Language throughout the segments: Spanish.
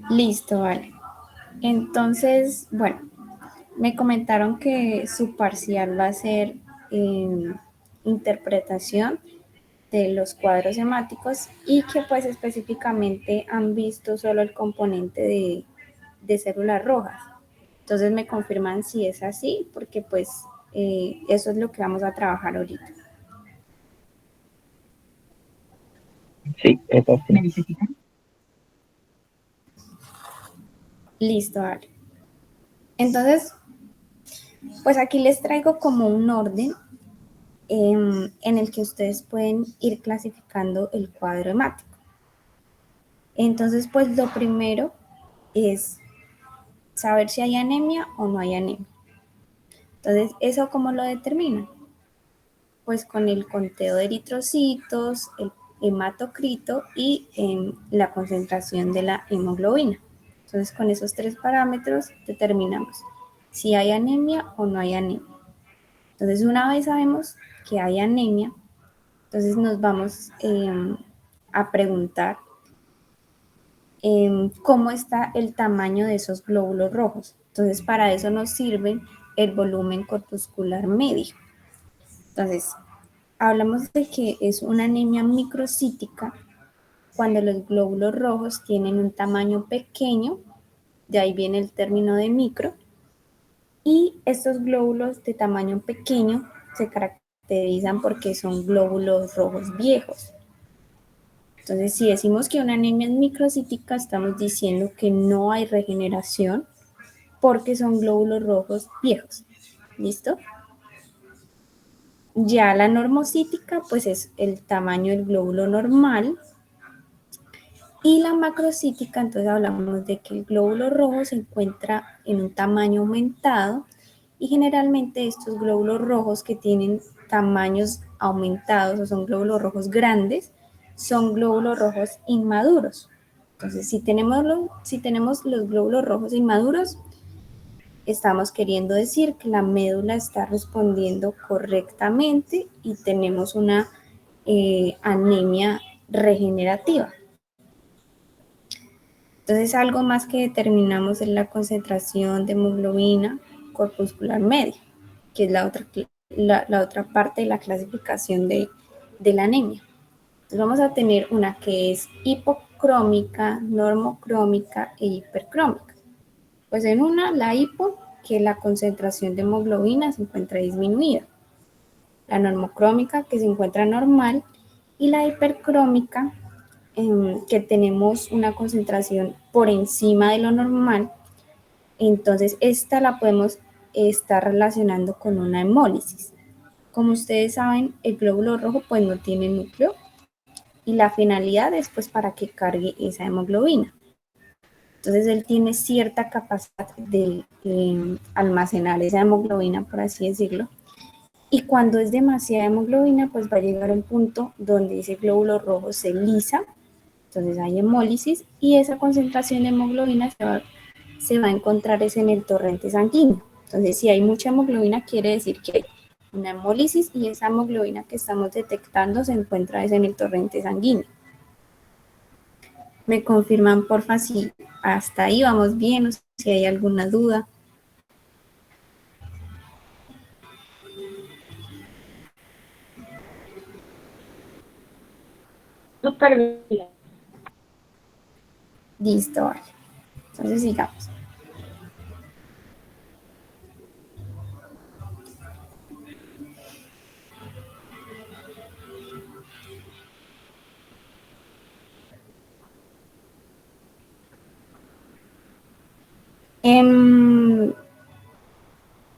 Listo, vale. Entonces, bueno, me comentaron que su parcial va a ser interpretación de los cuadros semáticos y que pues específicamente han visto solo el componente de células rojas. Entonces me confirman si es así, porque pues eso es lo que vamos a trabajar ahorita. Sí, eso sí. Listo, vale. Entonces, pues aquí les traigo como un orden en el que ustedes pueden ir clasificando el cuadro hemático. Entonces, pues lo primero es saber si hay anemia o no hay anemia. Entonces, ¿eso cómo lo determinan? Pues con el conteo de eritrocitos, el hematocrito y la concentración de la hemoglobina. Entonces, con esos tres parámetros determinamos si hay anemia o no hay anemia. Entonces, una vez sabemos que hay anemia, entonces nos vamos a preguntar cómo está el tamaño de esos glóbulos rojos. Entonces, para eso nos sirve el volumen corpuscular medio. Entonces, hablamos de que es una anemia microcítica cuando los glóbulos rojos tienen un tamaño pequeño, de ahí viene el término de micro, y estos glóbulos de tamaño pequeño se caracterizan porque son glóbulos rojos viejos. Entonces, si decimos que una anemia es microcítica, estamos diciendo que no hay regeneración porque son glóbulos rojos viejos. ¿Listo? Ya la normocítica, pues es el tamaño del glóbulo normal. Y la macrocítica, entonces hablamos de que el glóbulo rojo se encuentra en un tamaño aumentado y generalmente estos glóbulos rojos que tienen tamaños aumentados o son glóbulos rojos grandes, son glóbulos rojos inmaduros. Entonces, si tenemos los glóbulos rojos inmaduros, estamos queriendo decir que la médula está respondiendo correctamente y tenemos una anemia regenerativa. Entonces, algo más que determinamos es la concentración de hemoglobina corpuscular media, que es la otra parte de la clasificación de la anemia. Entonces, vamos a tener una que es hipocrómica, normocrómica e hipercrómica. Pues en una, la hipo, que la concentración de hemoglobina se encuentra disminuida. La normocrómica, que se encuentra normal, y la hipercrómica, que tenemos una concentración por encima de lo normal, entonces esta la podemos estar relacionando con una hemólisis. Como ustedes saben, el glóbulo rojo pues no tiene núcleo y la finalidad es pues para que cargue esa hemoglobina. Entonces él tiene cierta capacidad de almacenar esa hemoglobina, por así decirlo. Y cuando es demasiada hemoglobina, pues va a llegar a un punto donde ese glóbulo rojo se lisa, entonces hay hemólisis y esa concentración de hemoglobina se va a encontrar es en el torrente sanguíneo. Entonces, si hay mucha hemoglobina, quiere decir que hay una hemólisis y esa hemoglobina que estamos detectando se encuentra es en el torrente sanguíneo. Me confirman, porfa, si hasta ahí vamos bien o si hay alguna duda. Súper bien. Listo, vale. Entonces, sigamos.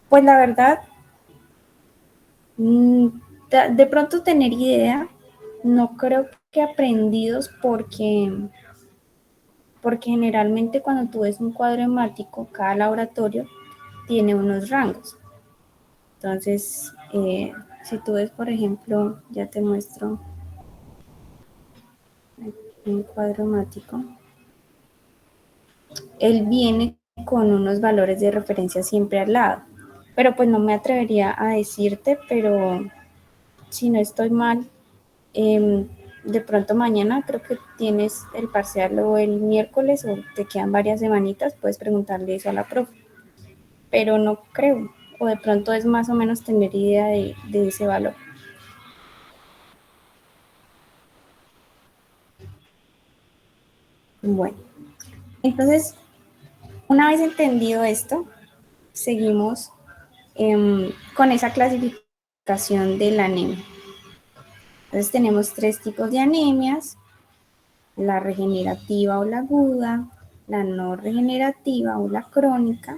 Pues la verdad, de pronto tener idea, no creo que aprendidos porque generalmente cuando tú ves un cuadro hemático, cada laboratorio tiene unos rangos. Entonces, si tú ves, por ejemplo, ya te muestro un cuadro hemático, él viene con unos valores de referencia siempre al lado. Pero pues no me atrevería a decirte, pero si no estoy mal, de pronto mañana creo que tienes el parcial o el miércoles o te quedan varias semanitas, puedes preguntarle eso a la profe. Pero no creo, o de pronto es más o menos tener idea de ese valor. Bueno, entonces, una vez entendido esto, seguimos con esa clasificación de la anemia. Entonces tenemos 3 tipos de anemias: la regenerativa o la aguda, la no regenerativa o la crónica,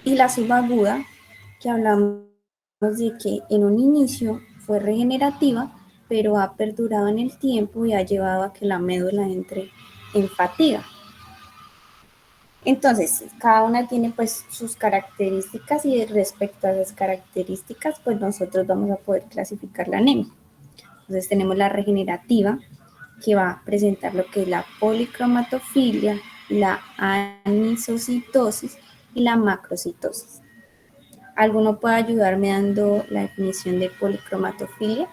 y la subaguda, que hablamos de que en un inicio fue regenerativa, pero ha perdurado en el tiempo y ha llevado a que la médula entre en fatiga. Entonces, cada una tiene pues sus características, y respecto a esas características, pues nosotros vamos a poder clasificar la anemia. Entonces tenemos la regenerativa, que va a presentar lo que es la policromatofilia, la anisocitosis y la macrocitosis. ¿Alguno puede ayudarme dando la definición de policromatofilia?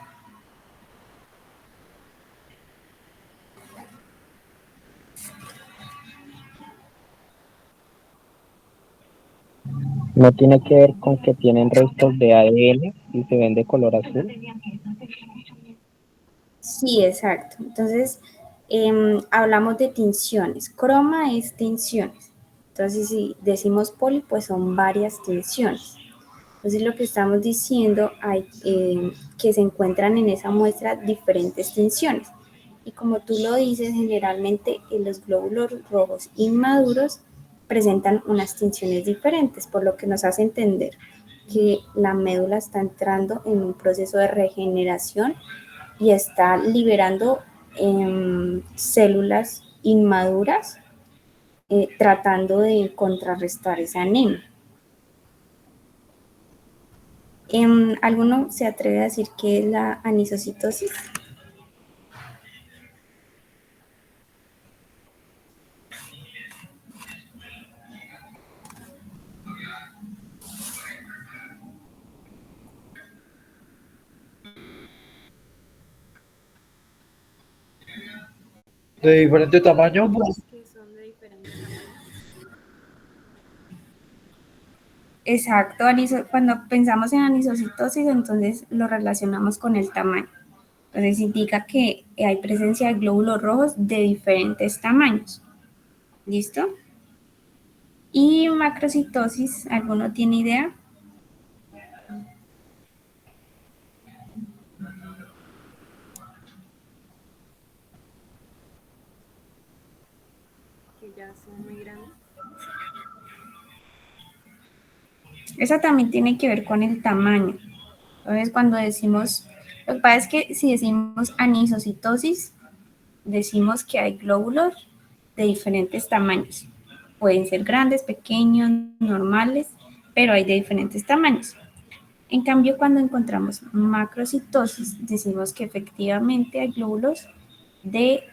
No tiene que ver con que tienen restos de ADN y se ven de color azul. Sí, exacto. Entonces, hablamos de tinciones. Croma es tinciones. Entonces, si decimos poli, pues son varias tinciones. Entonces, lo que estamos diciendo hay que se encuentran en esa muestra diferentes tinciones. Y como tú lo dices, generalmente los glóbulos rojos inmaduros presentan unas tinciones diferentes, por lo que nos hace entender que la médula está entrando en un proceso de regeneración y está liberando células inmaduras, tratando de contrarrestar esa anemia. ¿Alguno se atreve a decir qué es la anisocitosis? De diferente tamaño. Que son de diferentes tamaños. Exacto, cuando pensamos en anisocitosis, entonces lo relacionamos con el tamaño. Entonces indica que hay presencia de glóbulos rojos de diferentes tamaños. ¿Listo? Y macrocitosis, ¿alguno tiene idea? Que ya son muy grandes. Esa también tiene que ver con el tamaño. Entonces, cuando decimos, lo que pasa es que si decimos anisocitosis, decimos que hay glóbulos de diferentes tamaños. Pueden ser grandes, pequeños, normales, pero hay de diferentes tamaños. En cambio, cuando encontramos macrocitosis, decimos que efectivamente hay glóbulos de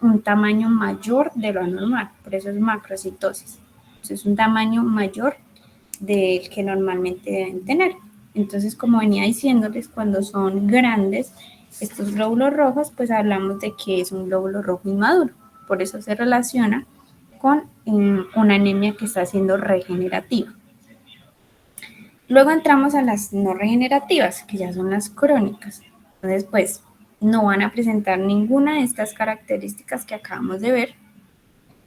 un tamaño mayor de lo anormal, por eso es macrocitosis. Entonces, es un tamaño mayor del que normalmente deben tener. Entonces, como venía diciéndoles, cuando son grandes estos glóbulos rojos, pues hablamos de que es un glóbulo rojo inmaduro. Por eso se relaciona con una anemia que está siendo regenerativa. Luego entramos a las no regenerativas, que ya son las crónicas. Entonces, pues, no van a presentar ninguna de estas características que acabamos de ver.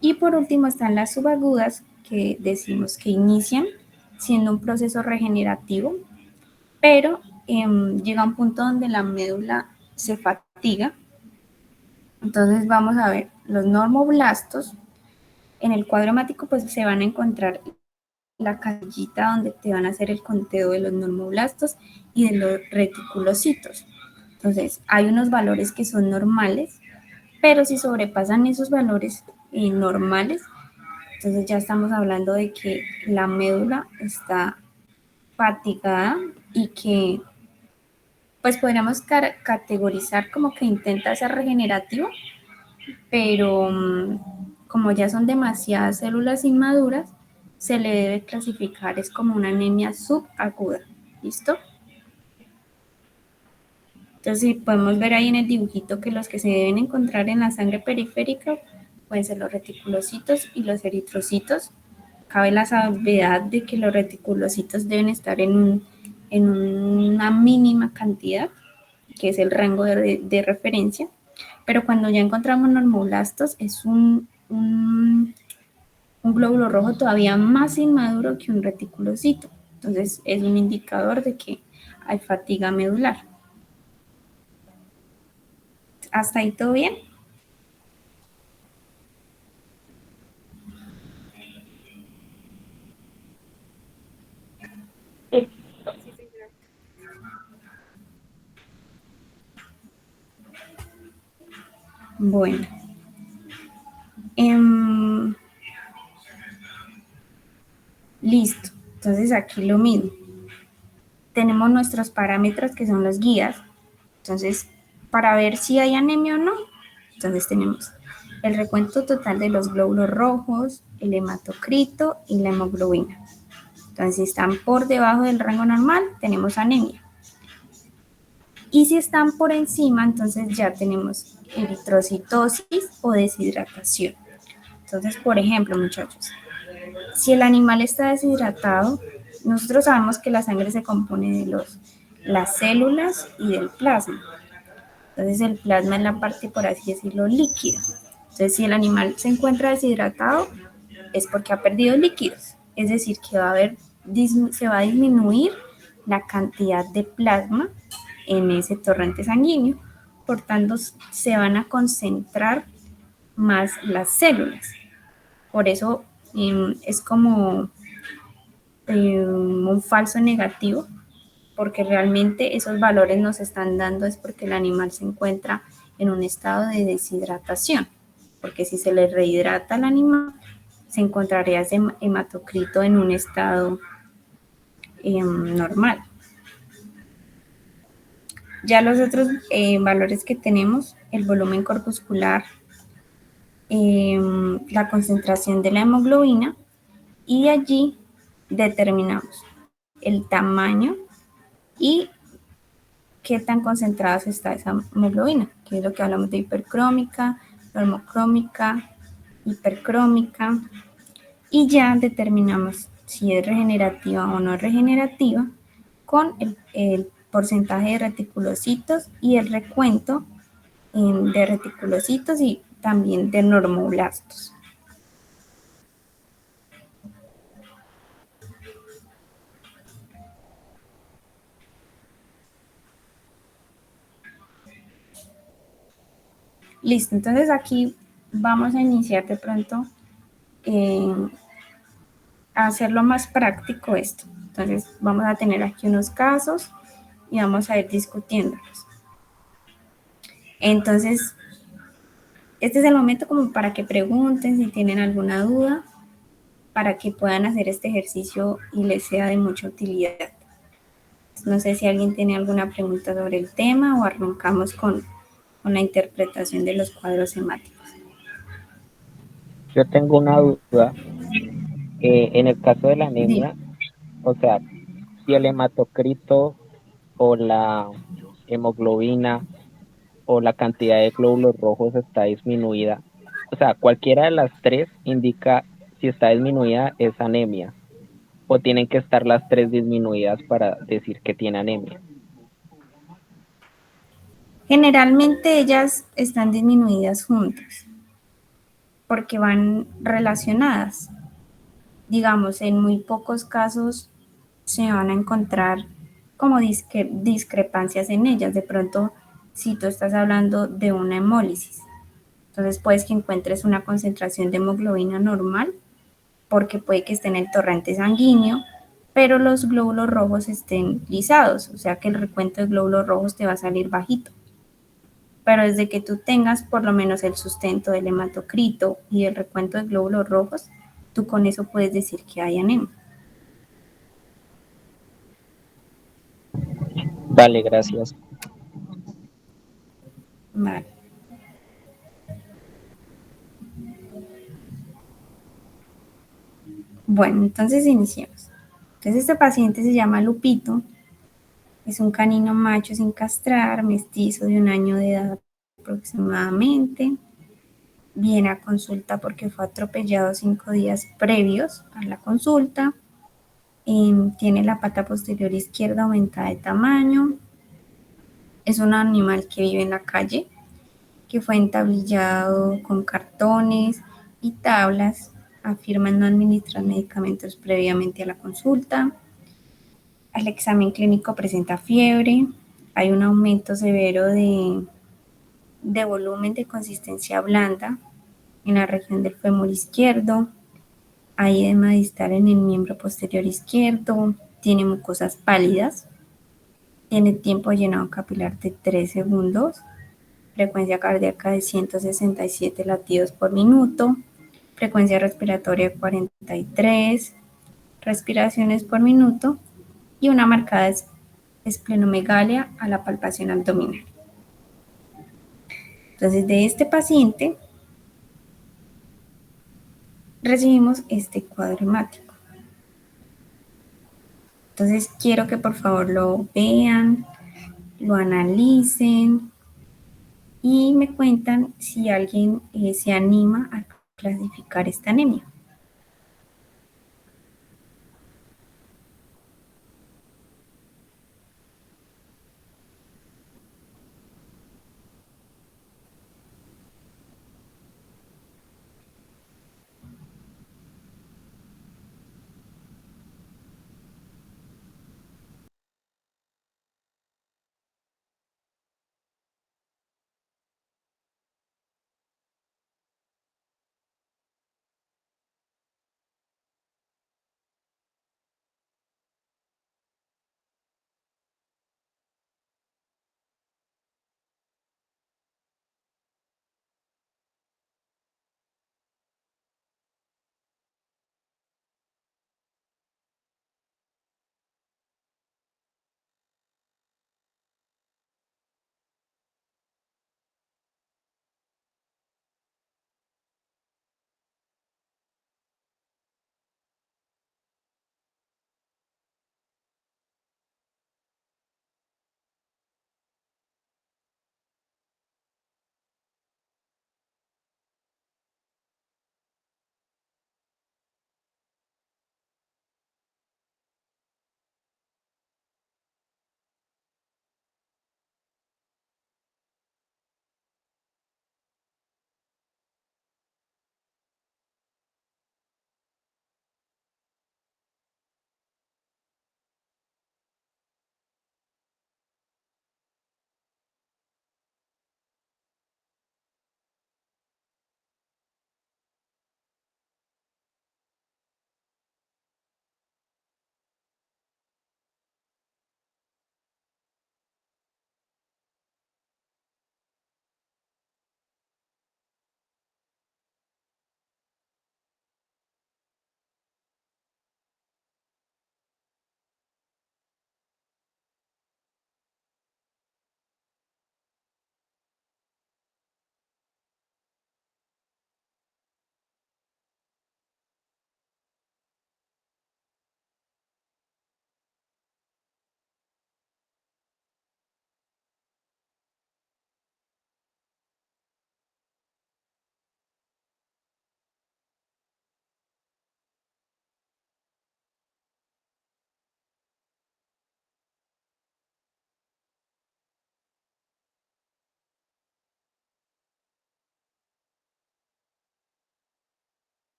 Y por último están las subagudas, que decimos que inician siendo un proceso regenerativo, pero llega un punto donde la médula se fatiga. Entonces vamos a ver los normoblastos. En el cuadro hemático pues se van a encontrar la casillita donde te van a hacer el conteo de los normoblastos y de los reticulocitos. Entonces hay unos valores que son normales, pero si sobrepasan esos valores normales, entonces ya estamos hablando de que la médula está fatigada y que pues podríamos categorizar como que intenta ser regenerativo, pero como ya son demasiadas células inmaduras, se le debe clasificar es como una anemia subaguda. ¿Listo? Entonces podemos ver ahí en el dibujito que los que se deben encontrar en la sangre periférica pueden ser los reticulocitos y los eritrocitos. Cabe la salvedad de que los reticulocitos deben estar en una mínima cantidad, que es el rango de referencia, pero cuando ya encontramos normoblastos es un glóbulo rojo todavía más inmaduro que un reticulocito. Entonces es un indicador de que hay fatiga medular. ¿Hasta ahí todo bien? Bueno. Listo. Entonces aquí lo mismo. Tenemos nuestros parámetros que son los guías. Entonces, para ver si hay anemia o no, entonces tenemos el recuento total de los glóbulos rojos, el hematocrito y la hemoglobina. Entonces, si están por debajo del rango normal, tenemos anemia. Y si están por encima, entonces ya tenemos eritrocitosis o deshidratación. Entonces, por ejemplo, muchachos, si el animal está deshidratado, nosotros sabemos que la sangre se compone de las células y del plasma. Entonces el plasma es la parte, por así decirlo, líquida. Entonces si el animal se encuentra deshidratado es porque ha perdido líquidos. Es decir, que se va a disminuir la cantidad de plasma en ese torrente sanguíneo. Por tanto, se van a concentrar más las células. Por eso es como un falso negativo, porque realmente esos valores nos están dando es porque el animal se encuentra en un estado de deshidratación, porque si se le rehidrata al animal, se encontraría ese hematocrito en un estado normal. Ya los otros valores que tenemos, el volumen corpuscular, la concentración de la hemoglobina, y de allí determinamos el tamaño y qué tan concentrada está esa hemoglobina, que es lo que hablamos de hipercrómica, normocrómica, hipercrómica, y ya determinamos si es regenerativa o no regenerativa con el porcentaje de reticulocitos y el recuento de reticulocitos y también de normoblastos. Listo, entonces aquí vamos a iniciar de pronto a hacerlo más práctico esto. Entonces vamos a tener aquí unos casos y vamos a ir discutiéndolos. Entonces, este es el momento como para que pregunten si tienen alguna duda, para que puedan hacer este ejercicio y les sea de mucha utilidad. No sé si alguien tiene alguna pregunta sobre el tema o arrancamos con la interpretación de los cuadros hemáticos. Yo tengo una duda. En el caso de la Dime. anemia, o sea, si el hematocrito o la hemoglobina o la cantidad de glóbulos rojos está disminuida, o sea, cualquiera de las tres indica si está disminuida es anemia, o tienen que estar las tres disminuidas para decir que tiene anemia. Generalmente ellas están disminuidas juntas porque van relacionadas. Digamos, en muy pocos casos se van a encontrar como discrepancias en ellas. De pronto, si tú estás hablando de una hemólisis, entonces puedes que encuentres una concentración de hemoglobina normal, porque puede que esté en el torrente sanguíneo, pero los glóbulos rojos estén lisados, o sea que el recuento de glóbulos rojos te va a salir bajito. Pero desde que tú tengas por lo menos el sustento del hematocrito y el recuento de glóbulos rojos, tú con eso puedes decir que hay anemia. Vale, gracias. Vale. Bueno, entonces iniciemos. Entonces este paciente se llama Lupito Es un canino macho sin castrar, mestizo de 1 año de edad aproximadamente. Viene a consulta porque fue atropellado 5 días previos a la consulta. Tiene la pata posterior izquierda aumentada de tamaño. Es un animal que vive en la calle, que fue entablillado con cartones y tablas. Afirman no administrar medicamentos previamente a la consulta. Al examen clínico presenta fiebre. Hay un aumento severo de volumen de consistencia blanda en la región del fémur izquierdo. Hay edema distal en el miembro posterior izquierdo. Tiene mucosas pálidas. Tiene tiempo de llenado capilar de 3 segundos. Frecuencia cardíaca de 167 latidos por minuto. Frecuencia respiratoria de 43 respiraciones por minuto y una marcada esplenomegalia a la palpación abdominal. Entonces, de este paciente recibimos este cuadro hemático. Entonces, quiero que por favor lo vean, lo analicen y me cuentan si alguien se anima a clasificar esta anemia.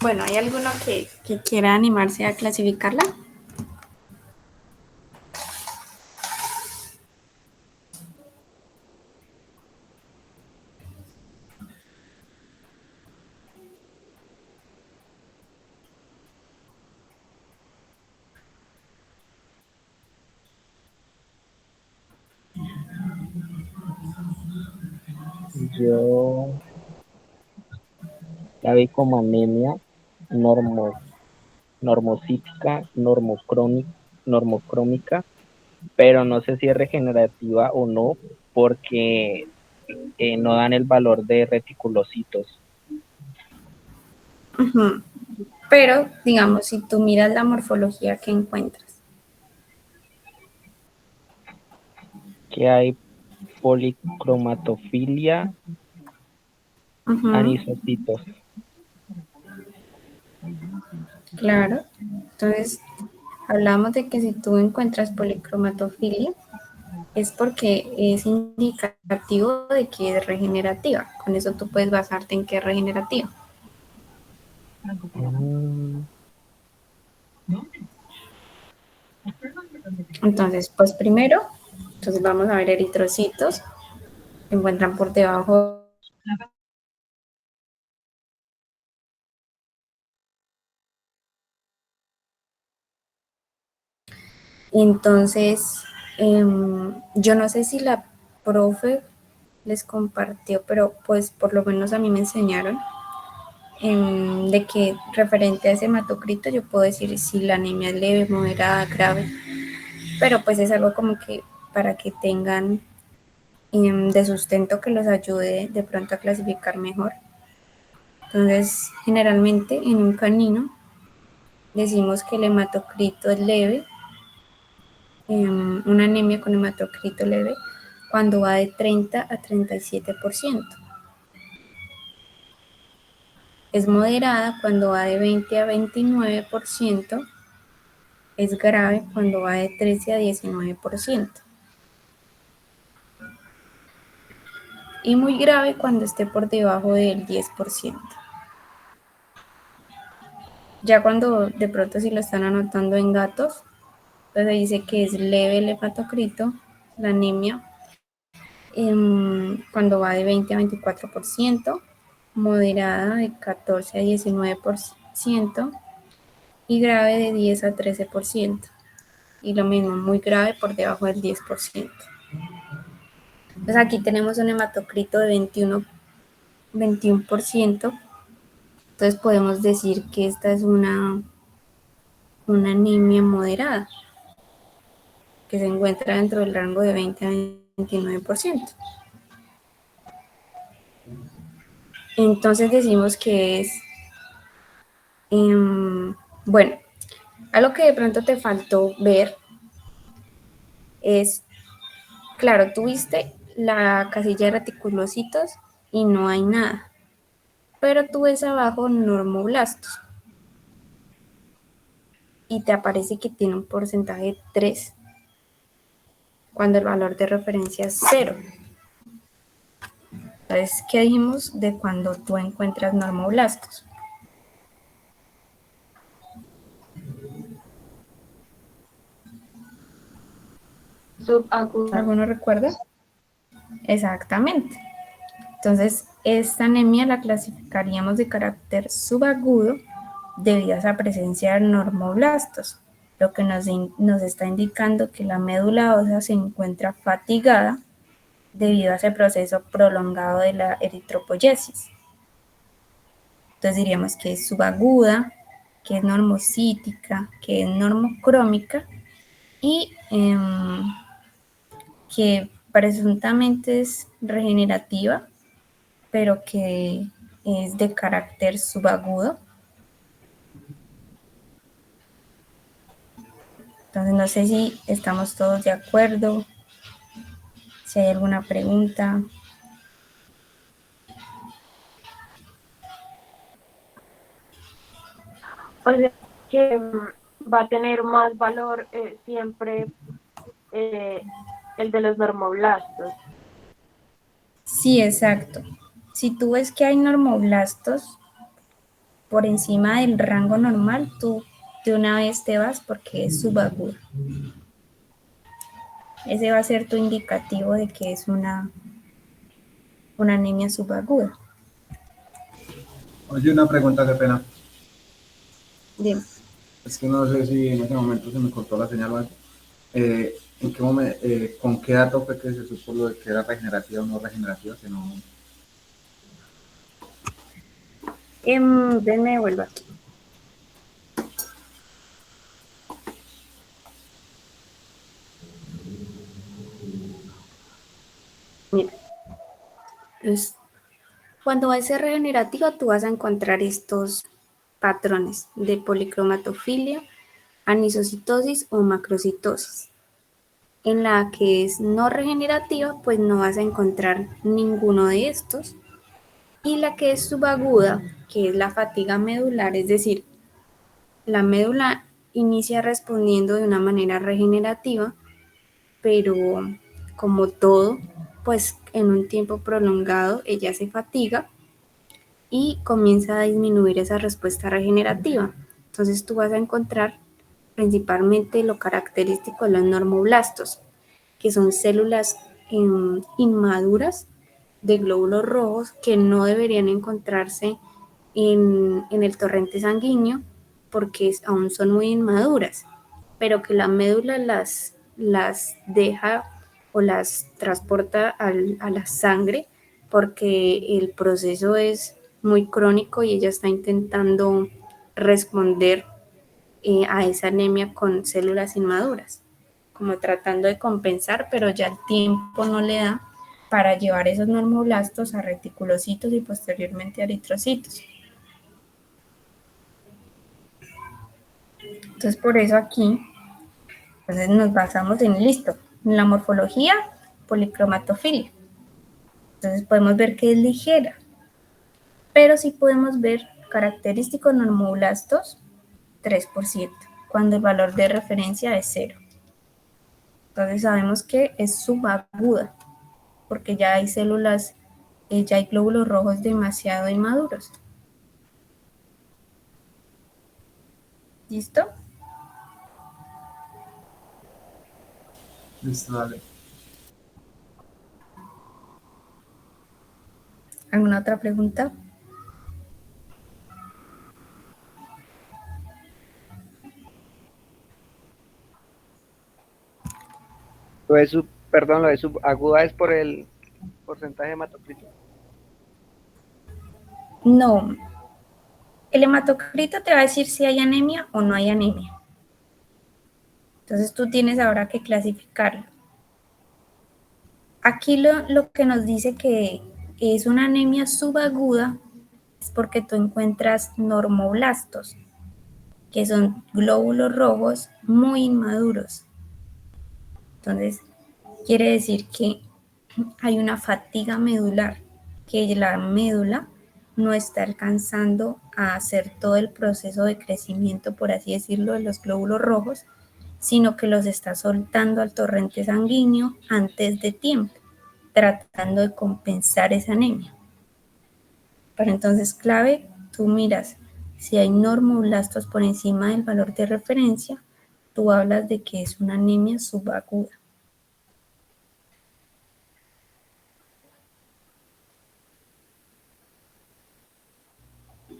Bueno, ¿hay alguno que quiera animarse a clasificarla? Yo la vi como anemia normo, normocítica, normocrómica, pero no sé si es regenerativa o no, porque no dan el valor de reticulocitos. Ujú. Pero, digamos, si tú miras la morfología que encuentras, Que hay policromatofilia, ujú, anisocitos. claro. Entonces, hablamos de que si tú encuentras policromatofilia, es porque es indicativo de que es regenerativa. Con eso tú puedes basarte en que es regenerativa. Mm, Entonces, pues primero, entonces vamos a ver eritrocitos, se encuentran por debajo. Entonces, yo no sé si la profe les compartió, pero pues por lo menos a mí me enseñaron de que referente a ese hematocrito yo puedo decir si la anemia es leve, moderada, grave, pero pues es algo como que para que tengan de sustento que los ayude de pronto a clasificar mejor. Entonces, generalmente en un canino decimos que el hematocrito es leve, una anemia con hematocrito leve, cuando va de 30 a 37%. Es moderada cuando va de 20 a 29%. Es grave cuando va de 13 a 19%. Y muy grave cuando esté por debajo del 10%. Ya cuando de pronto si lo están anotando en gatos, entonces dice que es leve el hematocrito, la anemia, cuando va de 20 a 24%, moderada de 14 a 19% y grave de 10 a 13%. Y lo mismo, muy grave por debajo del 10%. Entonces aquí tenemos un hematocrito de 21%. Entonces podemos decir que esta es una anemia moderada que se encuentra dentro del rango de 20 a 29%. Entonces decimos que es, bueno, algo que de pronto te faltó ver es, claro, tuviste la casilla de reticulocitos y no hay nada, pero tú ves abajo normoblastos y te aparece que tiene un porcentaje de 3 cuando el valor de referencia es 0. Entonces, ¿qué dijimos de cuando tú encuentras normoblastos? Subaguda. ¿Alguno recuerda? Exactamente. Entonces, esta anemia la clasificaríamos de carácter subagudo debido a esa presencia de normoblastos, lo que nos está indicando que la médula ósea se encuentra fatigada debido a ese proceso prolongado de la eritropoyesis. Entonces diríamos que es subaguda, que es normocítica, que es normocrómica y que presuntamente es regenerativa, pero que es de carácter subagudo. Entonces no sé si estamos todos de acuerdo, si hay alguna pregunta. O sea que va a tener más valor siempre el de los normoblastos. Sí, exacto. Si tú ves que hay normoblastos por encima del rango normal, tú de una vez te vas porque es subagudo. Ese va a ser tu indicativo de que es una anemia subaguda. Oye, una pregunta, qué pena. Dime. Es que no sé si en ese momento se me cortó la señal o algo. ¿En qué momento, con qué dato fue que se supo lo de que era regenerativa o no regenerativa? Que no... Denme vuelvo aquí. Mira, entonces, cuando va a ser regenerativa, tú vas a encontrar estos patrones de policromatofilia, anisocitosis o macrocitosis. En la que es no regenerativa, pues no vas a encontrar ninguno de estos. Y la que es subaguda, que es la fatiga medular, es decir, la médula inicia respondiendo de una manera regenerativa, pero como todo, pues en un tiempo prolongado ella se fatiga y comienza a disminuir esa respuesta regenerativa. Entonces tú vas a encontrar principalmente lo característico de los normoblastos, que son células inmaduras de glóbulos rojos que no deberían encontrarse en el torrente sanguíneo porque aún son muy inmaduras, pero que la médula las deja o las transporta a la sangre porque el proceso es muy crónico y ella está intentando responder a esa anemia con células inmaduras, como tratando de compensar, pero ya el tiempo no le da para llevar esos normoblastos a reticulocitos y posteriormente a eritrocitos. Entonces, por eso aquí entonces nos basamos en listo, en la morfología, policromatofilia. Entonces podemos ver que es ligera, pero sí podemos ver característicos normoblastos 3%, cuando el valor de referencia es 0. Entonces sabemos que es subaguda, porque ya hay células, ya hay glóbulos rojos demasiado inmaduros. ¿Listo? Listo, dale. ¿Alguna otra pregunta? Lo de subaguda es por el porcentaje de hematocrito. No. El hematocrito te va a decir si hay anemia o no hay anemia. Entonces tú tienes ahora que clasificarlo. Aquí lo que nos dice que es una anemia subaguda es porque tú encuentras normoblastos, que son glóbulos rojos muy inmaduros. Entonces, quiere decir que hay una fatiga medular, que la médula no está alcanzando a hacer todo el proceso de crecimiento, por así decirlo, de los glóbulos rojos, sino que los está soltando al torrente sanguíneo antes de tiempo, tratando de compensar esa anemia. Pero entonces, clave, tú miras si hay normoblastos por encima del valor de referencia, tú hablas de que es una anemia subaguda.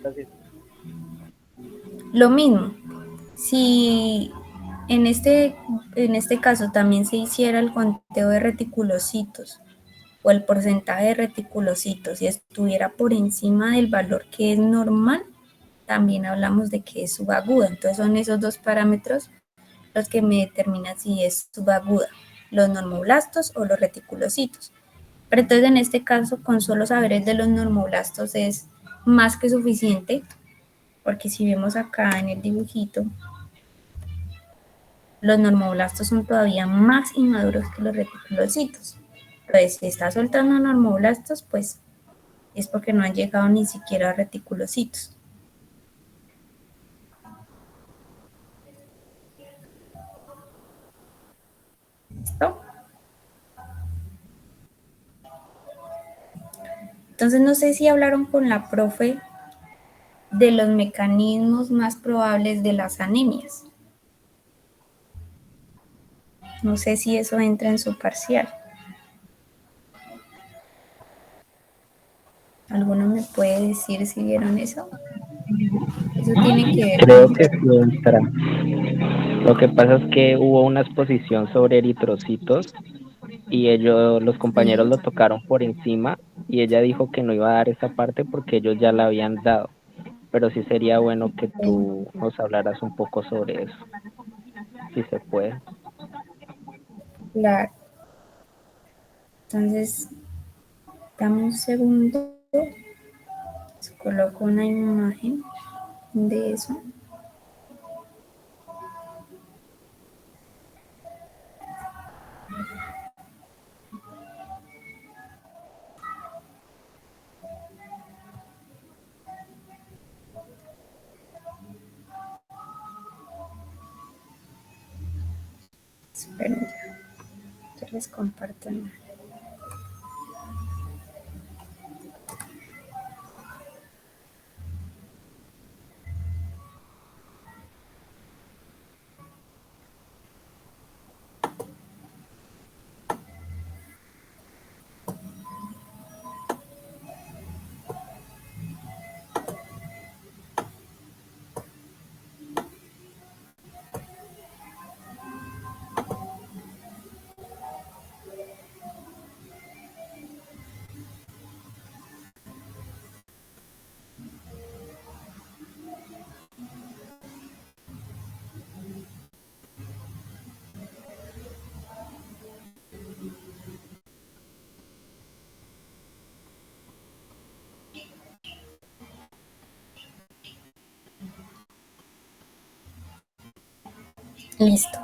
Así. Lo mismo, si en este caso también se hiciera el conteo de reticulocitos o el porcentaje de reticulocitos y estuviera por encima del valor que es normal, también hablamos de que es subaguda. Entonces son esos dos parámetros los que me determinan si es subaguda, los normoblastos o los reticulocitos. Pero entonces en este caso, con solo saber el de los normoblastos es más que suficiente, porque si vemos acá en el dibujito, los normoblastos son todavía más inmaduros que los reticulocitos. Entonces, si está soltando normoblastos, pues es porque no han llegado ni siquiera a reticulocitos. ¿Listo? Entonces, no sé si hablaron con la profe de los mecanismos más probables de las anemias. No sé si eso entra en su parcial. ¿Alguno me puede decir si vieron eso? Eso tiene que ver Creo con... que sí entra. Lo que pasa es que hubo una exposición sobre eritrocitos y los compañeros lo tocaron por encima y ella dijo que no iba a dar esa parte porque ellos ya la habían dado. pero sí sería bueno que tú nos hablaras un poco sobre eso, si se puede. Claro. Entonces, dame un segundo, coloco una imagen de eso. Esperen, ya les comparto. Listo.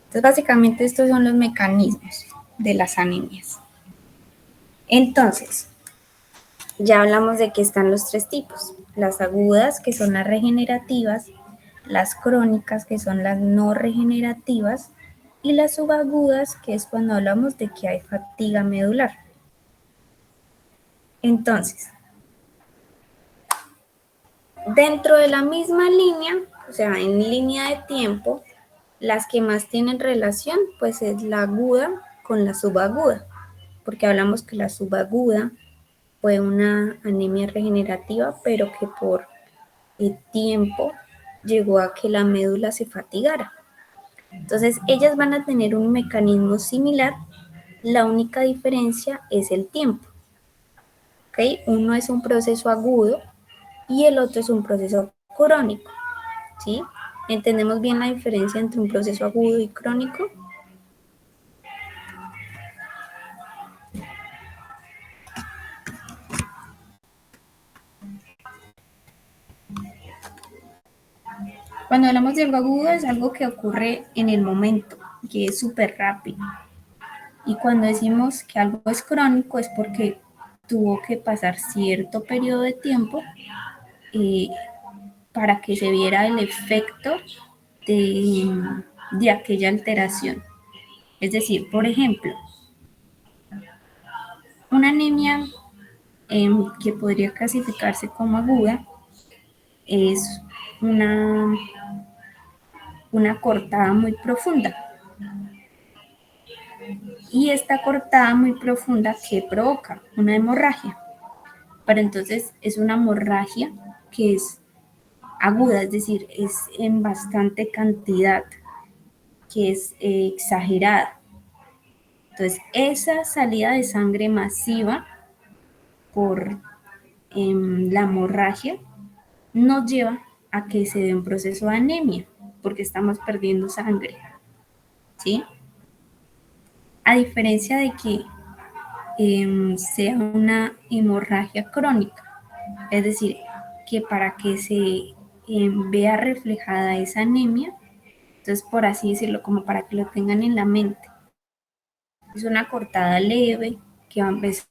Entonces, básicamente estos son los mecanismos de las anemias. Entonces, ya hablamos de que están los tres tipos. Las agudas, que son las regenerativas, las crónicas, que son las no regenerativas, y las subagudas, que es cuando hablamos de que hay fatiga medular. Entonces, dentro de la misma línea, o sea, en línea de tiempo, las que más tienen relación, pues es la aguda con la subaguda, porque hablamos que la subaguda fue una anemia regenerativa, pero que por el tiempo llegó a que la médula se fatigara. Entonces, ellas van a tener un mecanismo similar, la única diferencia es el tiempo. ¿Okay? Uno es un proceso agudo y el otro es un proceso crónico. ¿Sí? ¿Entendemos bien la diferencia entre un proceso agudo y crónico? Cuando hablamos de algo agudo es algo que ocurre en el momento, que es súper rápido. Y cuando decimos que algo es crónico es porque tuvo que pasar cierto periodo de tiempo eh, para que se viera el efecto de aquella alteración. Es decir, por ejemplo, una anemia que podría clasificarse como aguda es una cortada muy profunda. Y esta cortada muy profunda que provoca una hemorragia. Pero entonces es una hemorragia que es aguda, es decir, es en bastante cantidad, que es exagerada. Entonces, esa salida de sangre masiva por la hemorragia nos lleva a que se dé un proceso de anemia, porque estamos perdiendo sangre, ¿sí? A diferencia de que sea una hemorragia crónica, es decir, que para que se vea reflejada esa anemia, entonces por así decirlo, como para que lo tengan en la mente, es una cortada leve que va a empezar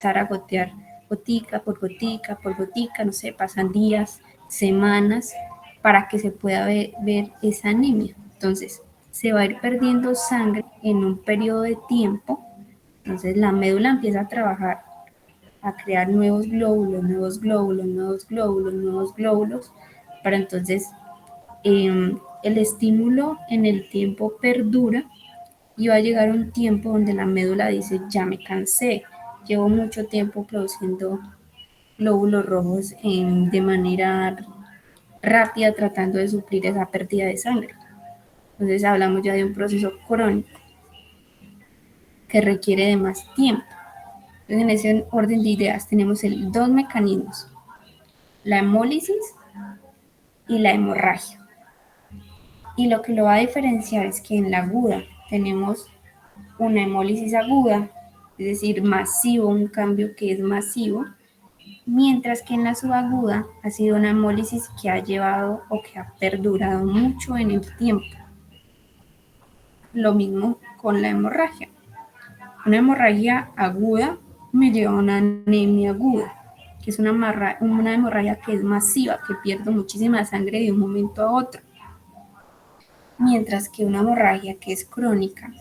a gotear gotica por gotica, no sé, pasan días, semanas, para que se pueda ver esa anemia. Entonces, se va a ir perdiendo sangre en un periodo de tiempo, entonces la médula empieza a trabajar, a crear nuevos glóbulos, nuevos glóbulos, nuevos glóbulos, nuevos glóbulos, para entonces el estímulo en el tiempo perdura y va a llegar un tiempo donde la médula dice, ya me cansé, llevo mucho tiempo produciendo glóbulos rojos de manera rápida tratando de suplir esa pérdida de sangre. Entonces hablamos ya de un proceso crónico que requiere de más tiempo. Entonces en ese orden de ideas tenemos dos mecanismos, la hemólisis y la hemorragia. Y lo que lo va a diferenciar es que en la aguda tenemos una hemólisis aguda, es decir, masivo, un cambio que es masivo, mientras que en la subaguda ha sido una hemólisis que ha llevado o que ha perdurado mucho en el tiempo. Lo mismo con la hemorragia. Una hemorragia aguda me lleva a una anemia aguda, que es una hemorragia que es masiva, que pierdo muchísima sangre de un momento a otro. Mientras que una hemorragia que es crónica,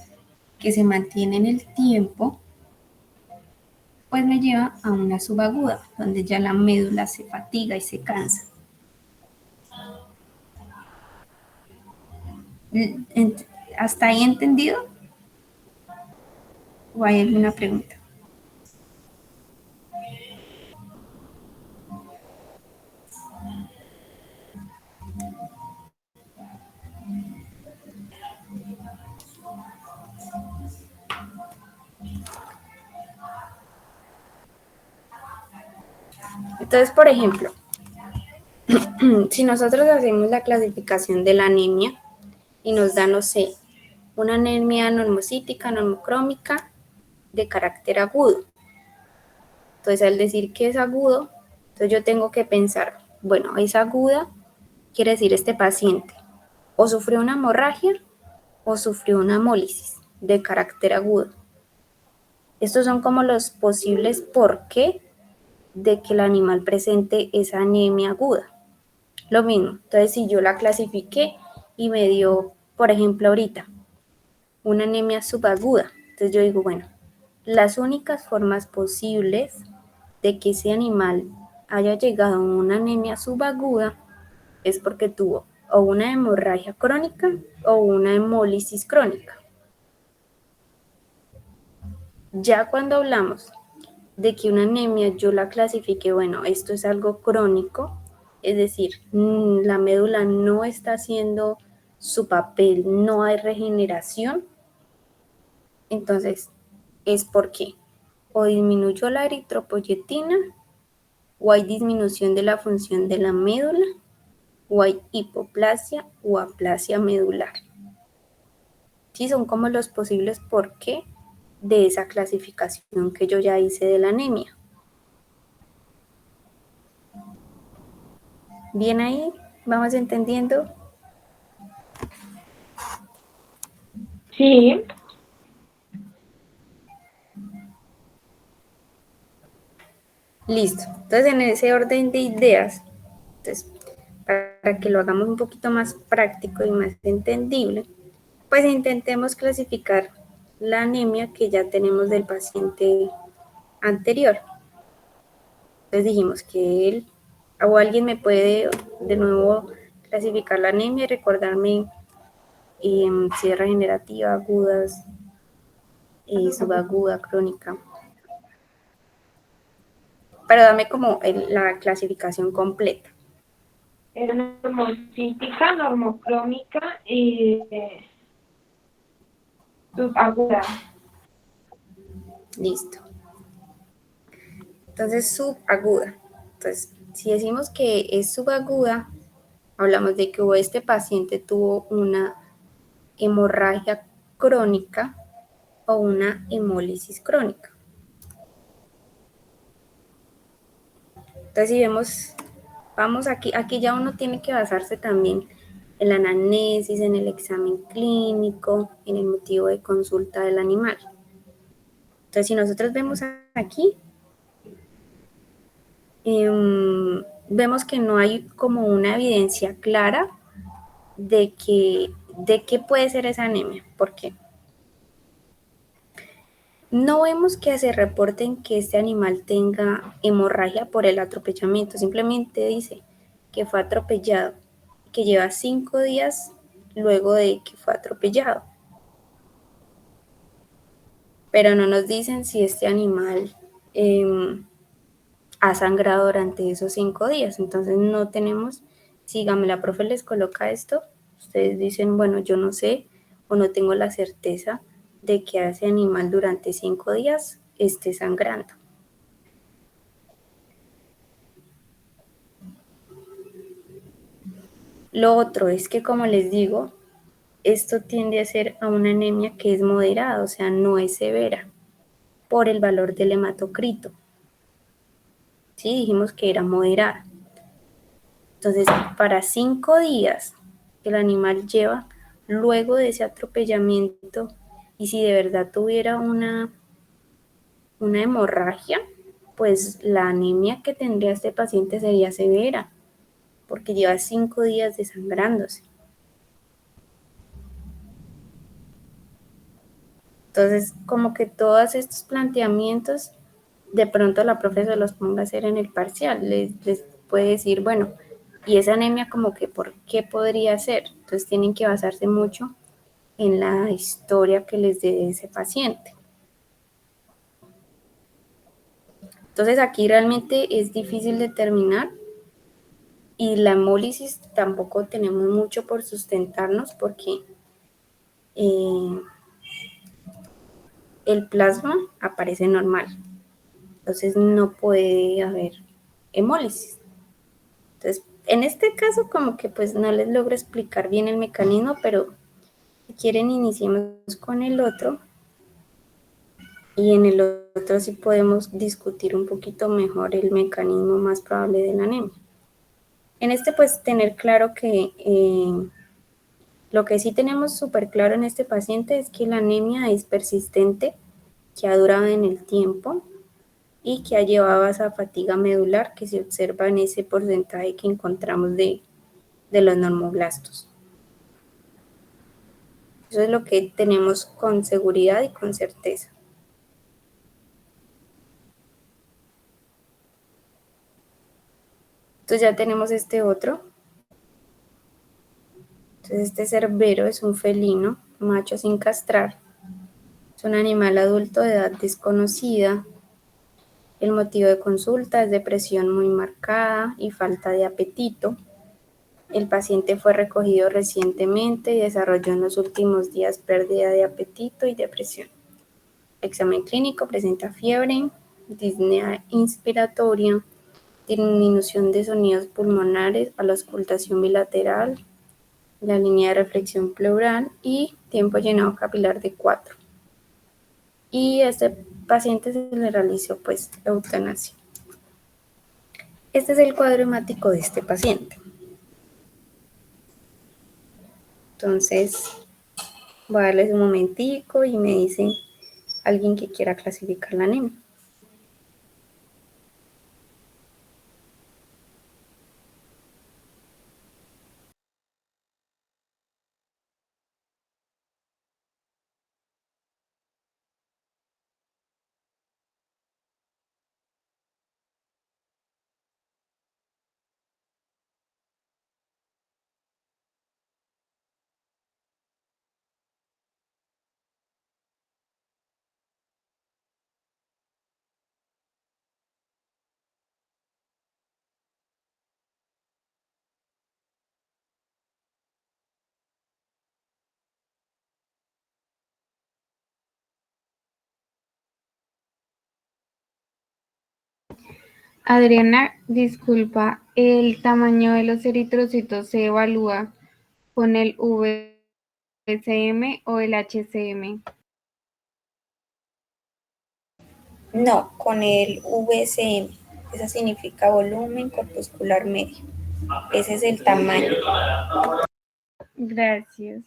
que se mantiene en el tiempo, pues me lleva a una subaguda, donde ya la médula se fatiga y se cansa. ¿Hasta ahí entendido? ¿O hay alguna pregunta? Entonces, por ejemplo, si nosotros hacemos la clasificación de la anemia y nos da, no sé, una anemia normocítica, normocrómica de carácter agudo. Entonces, al decir que es agudo, entonces yo tengo que pensar, bueno, es aguda, quiere decir este paciente o sufrió una hemorragia o sufrió una hemólisis de carácter agudo. Estos son como los posibles por qué de que el animal presente esa anemia aguda. Lo mismo, entonces si yo la clasifiqué y me dio, por ejemplo, ahorita, una anemia subaguda, entonces yo digo, bueno, las únicas formas posibles de que ese animal haya llegado a una anemia subaguda es porque tuvo o una hemorragia crónica o una hemólisis crónica. Ya cuando hablamos de que una anemia yo la clasifique, bueno, esto es algo crónico, es decir, la médula no está haciendo su papel, no hay regeneración, entonces es porque o disminuyó la eritropoyetina, o hay disminución de la función de la médula, o hay hipoplasia o aplasia medular. Sí, son como los posibles por qué de esa clasificación que yo ya hice de la anemia. ¿Bien ahí? ¿Vamos entendiendo? Sí. Listo. Entonces, en ese orden de ideas, entonces, para que lo hagamos un poquito más práctico y más entendible, pues intentemos clasificar la anemia que ya tenemos del paciente anterior. Entonces dijimos que él o alguien me puede de nuevo clasificar la anemia y recordarme si es regenerativa, agudas, subaguda, crónica. Pero dame como la clasificación completa. Es normocítica, normocrómica y subaguda. Listo. Entonces, subaguda. Entonces, si decimos que es subaguda, hablamos de que este paciente tuvo una hemorragia crónica o una hemólisis crónica. Entonces, si vemos, vamos aquí ya uno tiene que basarse también en la anamnesis, en el examen clínico, en el motivo de consulta del animal. Entonces, si nosotros vemos aquí, vemos que no hay como una evidencia clara de qué puede ser esa anemia. ¿Por qué? No vemos que se reporten que este animal tenga hemorragia por el atropellamiento, simplemente dice que fue atropellado, que lleva 5 días luego de que fue atropellado. Pero no nos dicen si este animal ha sangrado durante esos 5 días, entonces no tenemos, sígame, la profe les coloca esto, ustedes dicen, bueno, yo no sé o no tengo la certeza de que ese animal durante 5 días esté sangrando. Lo otro es que, como les digo, esto tiende a ser a una anemia que es moderada, o sea, no es severa, por el valor del hematocrito. Sí, dijimos que era moderada. Entonces, para 5 días que el animal lleva luego de ese atropellamiento, y si de verdad tuviera una hemorragia, pues la anemia que tendría este paciente sería severa, porque lleva 5 días desangrándose. Entonces, como que todos estos planteamientos, de pronto la profe se los ponga a hacer en el parcial, les puede decir, bueno, y esa anemia como que por qué podría ser. Entonces tienen que basarse mucho en la historia que les dé ese paciente. Entonces aquí realmente es difícil determinar, y la hemólisis tampoco tenemos mucho por sustentarnos porque el plasma aparece normal, entonces no puede haber hemólisis. Entonces, en este caso como que pues no les logro explicar bien el mecanismo, pero si quieren iniciemos con el otro, y en el otro sí podemos discutir un poquito mejor el mecanismo más probable de la anemia. En este pues tener claro que lo que sí tenemos súper claro en este paciente es que la anemia es persistente, que ha durado en el tiempo y que ha llevado a esa fatiga medular que se observa en ese porcentaje que encontramos de los normoblastos. Eso es lo que tenemos con seguridad y con certeza. Entonces ya tenemos este otro. Entonces este cerbero es un felino, macho sin castrar. Es un animal adulto de edad desconocida. El motivo de consulta es depresión muy marcada y falta de apetito. El paciente fue recogido recientemente y desarrolló en los últimos días pérdida de apetito y depresión. Examen clínico: presenta fiebre, disnea inspiratoria, disminución de sonidos pulmonares, auscultación bilateral, la línea de reflexión pleural y tiempo llenado capilar de 4. Y a este paciente se le realizó pues eutanasia. Este es el cuadro hemático de este paciente. Entonces, voy a darles un momentico y me dicen alguien que quiera clasificar la anemia. Adriana, disculpa, ¿el tamaño de los eritrocitos se evalúa con el VCM o el HCM? No, con el VCM. Eso significa volumen corpuscular medio. Ese es el tamaño. Gracias.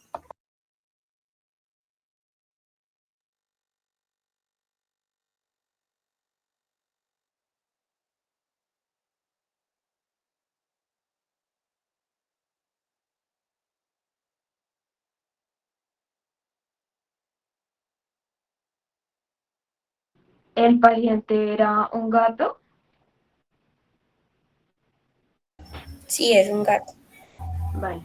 ¿El paciente era un gato? Sí, es un gato. Vale.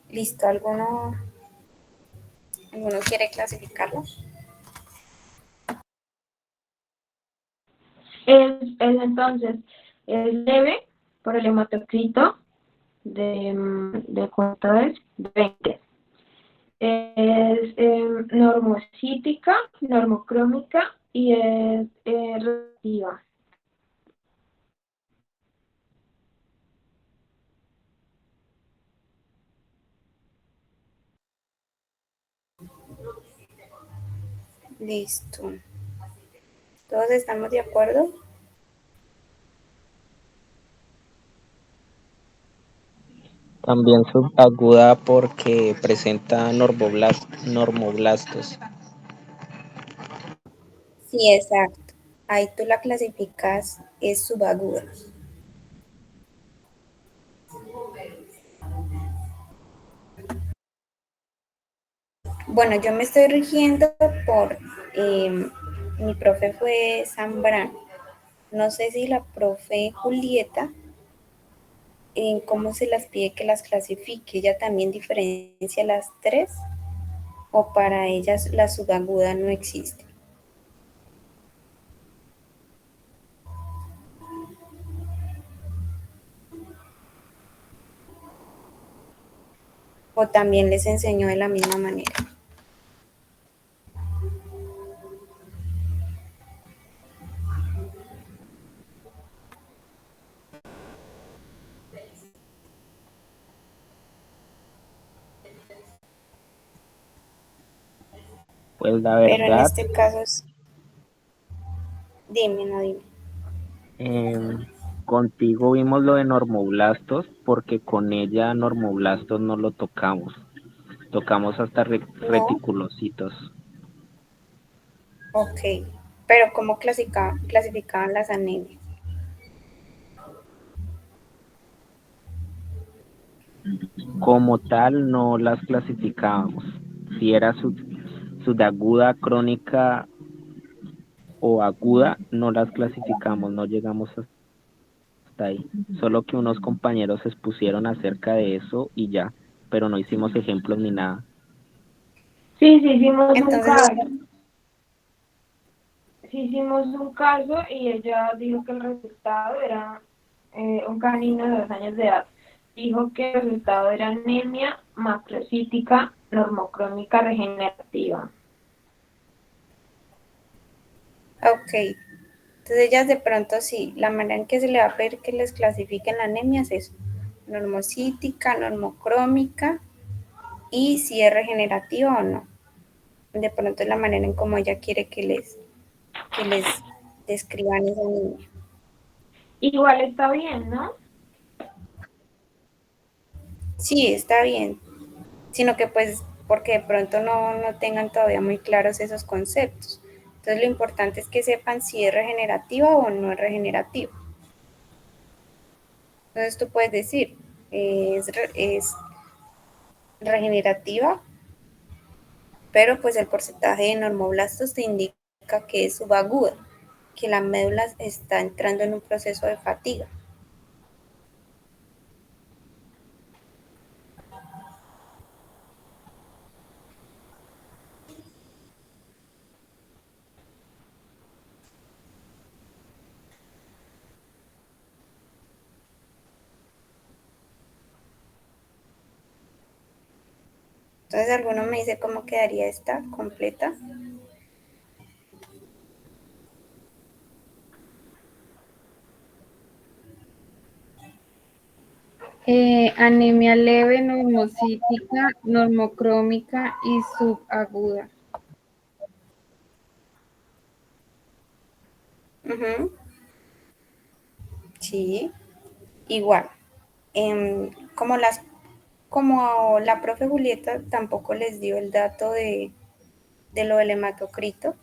Listo, ¿alguno quiere clasificarlo? Entonces, es leve por el hematocrito de cuánto es, de 20. Es normocítica, normocrómica y es reactiva. Listo. ¿Todos estamos de acuerdo? También subaguda porque presenta normoblastos. Sí, exacto. Ahí tú la clasificas, es subaguda. Bueno, yo me estoy rigiendo por, mi profe fue Zambrano. No sé si la profe Julieta, cómo se las pide que las clasifique. ¿Ella también diferencia las tres o para ellas la subaguda no existe? ¿O también les enseñó de la misma manera? Pues la Pero en verdad, este caso es, dime, no dime. contigo vimos lo de normoblastos porque con ella normoblastos no lo tocamos. Tocamos hasta No, reticulocitos. ok. Pero ¿cómo clasificaban las anemias? Como tal, no las clasificábamos. Si era sudaguda, crónica o aguda, no las clasificamos, no llegamos hasta ahí. Solo que unos compañeros se expusieron acerca de eso y ya, pero no hicimos ejemplos ni nada. Sí, sí hicimos un Entonces, caso. Sí hicimos un caso y ella dijo que el resultado era un canino de 2 años de edad. Dijo que el resultado era anemia macrocítica normocrómica regenerativa. ok. Entonces ellas de pronto sí, la manera en que se le va a pedir que les clasifiquen la anemia es eso, normocítica, normocrómica y si es regenerativa o no. De pronto es la manera en cómo ella quiere que les describan esa anemia. Igual está bien, ¿no? Sí, está bien, sino que pues porque de pronto no tengan todavía muy claros esos conceptos. Entonces lo importante es que sepan si es regenerativa o no es regenerativa. Entonces tú puedes decir, es regenerativa, pero pues el porcentaje de normoblastos te indica que es subaguda, que la médula está entrando en un proceso de fatiga. Entonces, ¿alguno me dice cómo quedaría esta completa? Anemia leve, normocítica, normocrómica y subaguda. Ujú. Sí, igual. Como como la profe Julieta tampoco les dio el dato de lo del hematocrito,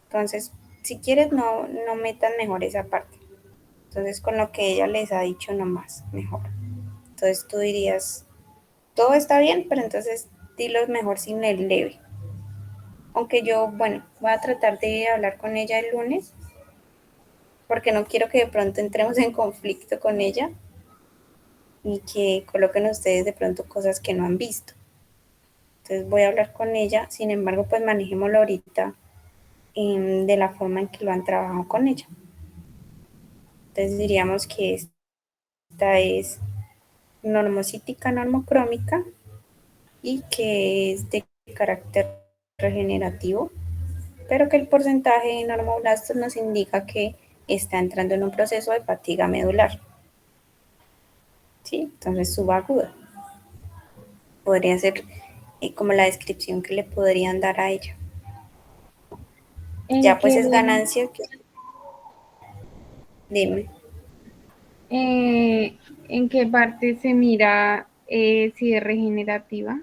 entonces, si quieres, no metan mejor esa parte. Entonces, con lo que ella les ha dicho nomás, mejor. Entonces, tú dirías, todo está bien, pero entonces dilo mejor sin el leve. Aunque yo, bueno, voy a tratar de hablar con ella el lunes, porque no quiero que de pronto entremos en conflicto con ella. y que coloquen ustedes de pronto cosas que no han visto. Entonces voy a hablar con ella, sin embargo, pues manejémoslo ahorita de la forma en que lo han trabajado con ella. Entonces diríamos que esta es normocítica, normocrómica y que es de carácter regenerativo, pero que el porcentaje de normoblastos nos indica que está entrando en un proceso de fatiga medular. ¿Sí? Entonces subaguda. Podría ser como la descripción que le podrían dar a ella. ¿En Ya pues qué, es ganancia que... Dime. ¿En qué parte se mira si es regenerativa?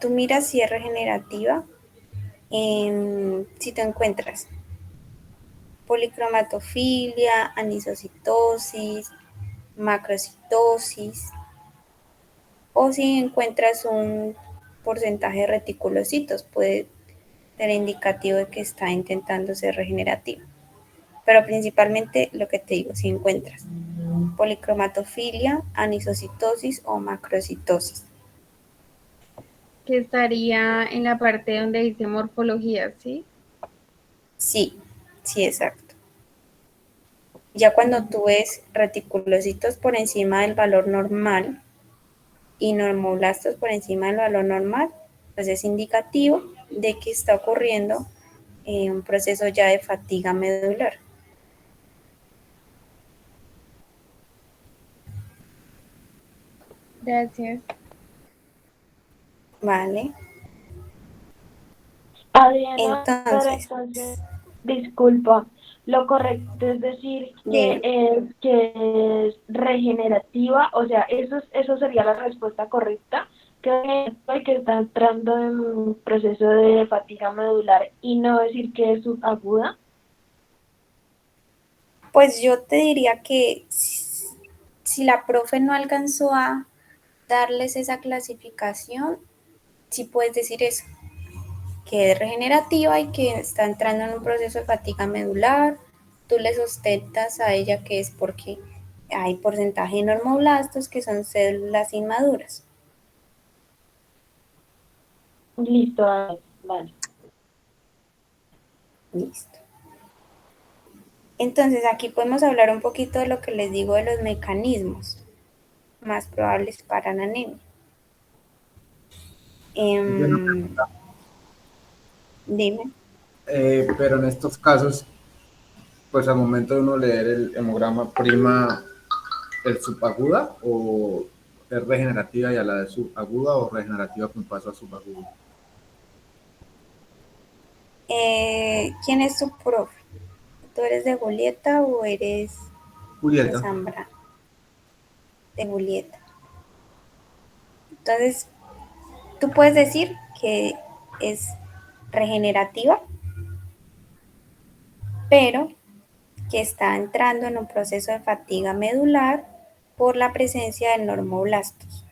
Tú miras si es regenerativa, si te encuentras policromatofilia, anisocitosis, macrocitosis, o si encuentras un porcentaje de reticulocitos, puede ser indicativo de que está intentando ser regenerativa. Pero principalmente lo que te digo, si encuentras policromatofilia, anisocitosis o macrocitosis. Que estaría en la parte donde dice morfología, ¿sí? Sí, sí, exacto. Ya cuando tú ves reticulocitos por encima del valor normal y normoblastos por encima del valor normal, pues es indicativo de que está ocurriendo un proceso ya de fatiga medular. Gracias. ¿Vale? Adriana, pero Entonces, entonces, disculpa, lo correcto es decir dime. que es regenerativa, o sea, eso sería la respuesta correcta, que está entrando en un proceso de fatiga medular y no decir que es subaguda. Pues yo te diría que si la profe no alcanzó a darles esa clasificación, sí puedes decir eso, que es regenerativa y que está entrando en un proceso de fatiga medular. Tú le sustentas a ella que es porque hay porcentaje de normoblastos que son células inmaduras. Listo, vale. Listo. Entonces aquí podemos hablar un poquito de lo que les digo de los mecanismos más probables para la anemia. Bueno, Dime. pero en estos casos, pues al momento de uno leer el hemograma, prima el subaguda o es regenerativa y a la de subaguda o regenerativa con paso a subaguda. ¿Quién es tu profe? ¿Tú eres de Julieta o eres de Julieta. Zambra? De Julieta. Entonces, tú puedes decir que es regenerativa, pero que está entrando en un proceso de fatiga medular por la presencia de normoblastos.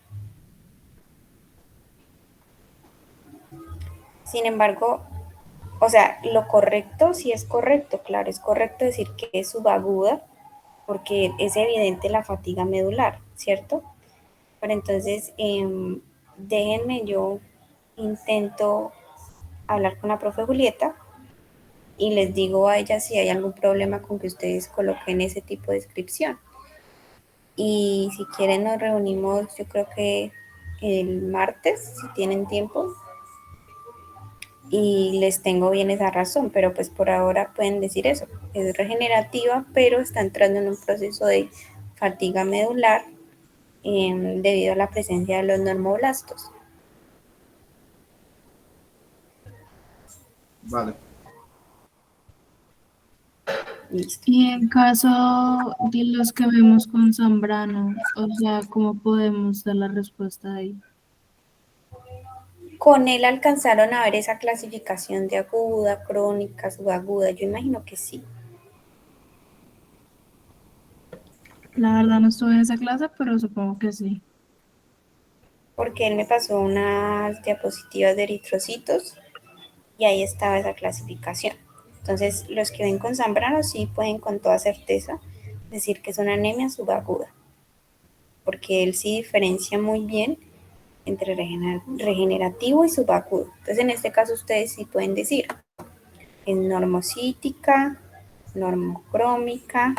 Sin embargo, o sea, lo correcto sí es correcto, claro, es correcto decir que es subaguda porque es evidente la fatiga medular, ¿cierto? Pero entonces, déjenme, yo intento hablar con la profe Julieta y les digo a ella si hay algún problema con que ustedes coloquen ese tipo de descripción. Y si quieren nos reunimos, yo creo que el martes, si tienen tiempo, y les tengo bien esa razón, pero pues por ahora pueden decir eso, es regenerativa, pero está entrando en un proceso de fatiga medular debido a la presencia de los normoblastos. Vale. Listo. Y en caso de los que vemos con Zambrano, o sea, ¿cómo podemos dar la respuesta ahí? Con él alcanzaron a ver esa clasificación de aguda, crónica, subaguda, yo imagino que sí. La verdad no estuve en esa clase, pero supongo que sí. Porque él me pasó unas diapositivas de eritrocitos y ahí estaba esa clasificación. Entonces, los que ven con Zambrano sí pueden con toda certeza decir que es una anemia subaguda, porque él sí diferencia muy bien entre regenerativo y subagudo. Entonces, en este caso, ustedes sí pueden decir es normocítica, normocrómica,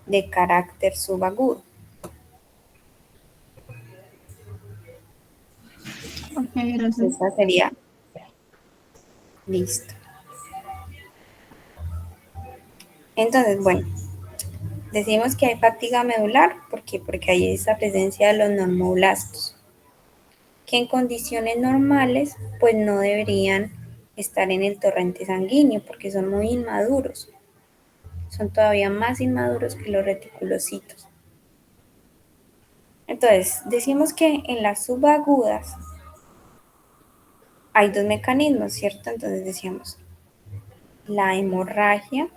de carácter subagudo. Ok, gracias. Esa sería listo. Entonces, bueno, decimos que hay fatiga medular, ¿por qué? Porque hay esa presencia de los normoblastos, que en condiciones normales, pues no deberían estar en el torrente sanguíneo, porque son muy inmaduros, son todavía más inmaduros que los reticulocitos. Entonces, decimos que en las subagudas hay dos mecanismos, ¿cierto? Entonces decíamos la hemorragia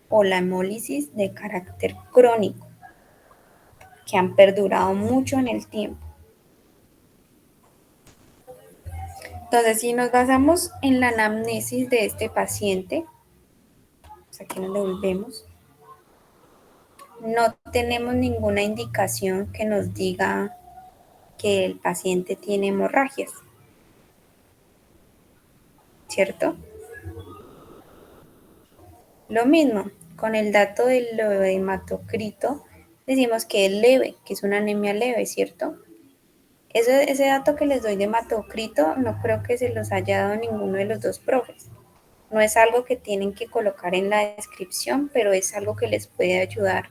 o la hemólisis de carácter crónico, que han perdurado mucho en el tiempo. Entonces, si nos basamos en la anamnesis de este paciente, pues aquí nos devolvemos, no tenemos ninguna indicación que nos diga que el paciente tiene hemorragias, ¿cierto? Lo mismo, con el dato del hematocrito, decimos que es leve, que es una anemia leve, ¿cierto? Ese dato que les doy de hematocrito no creo que se los haya dado ninguno de los dos profes. No es algo que tienen que colocar en la descripción, pero es algo que les puede ayudar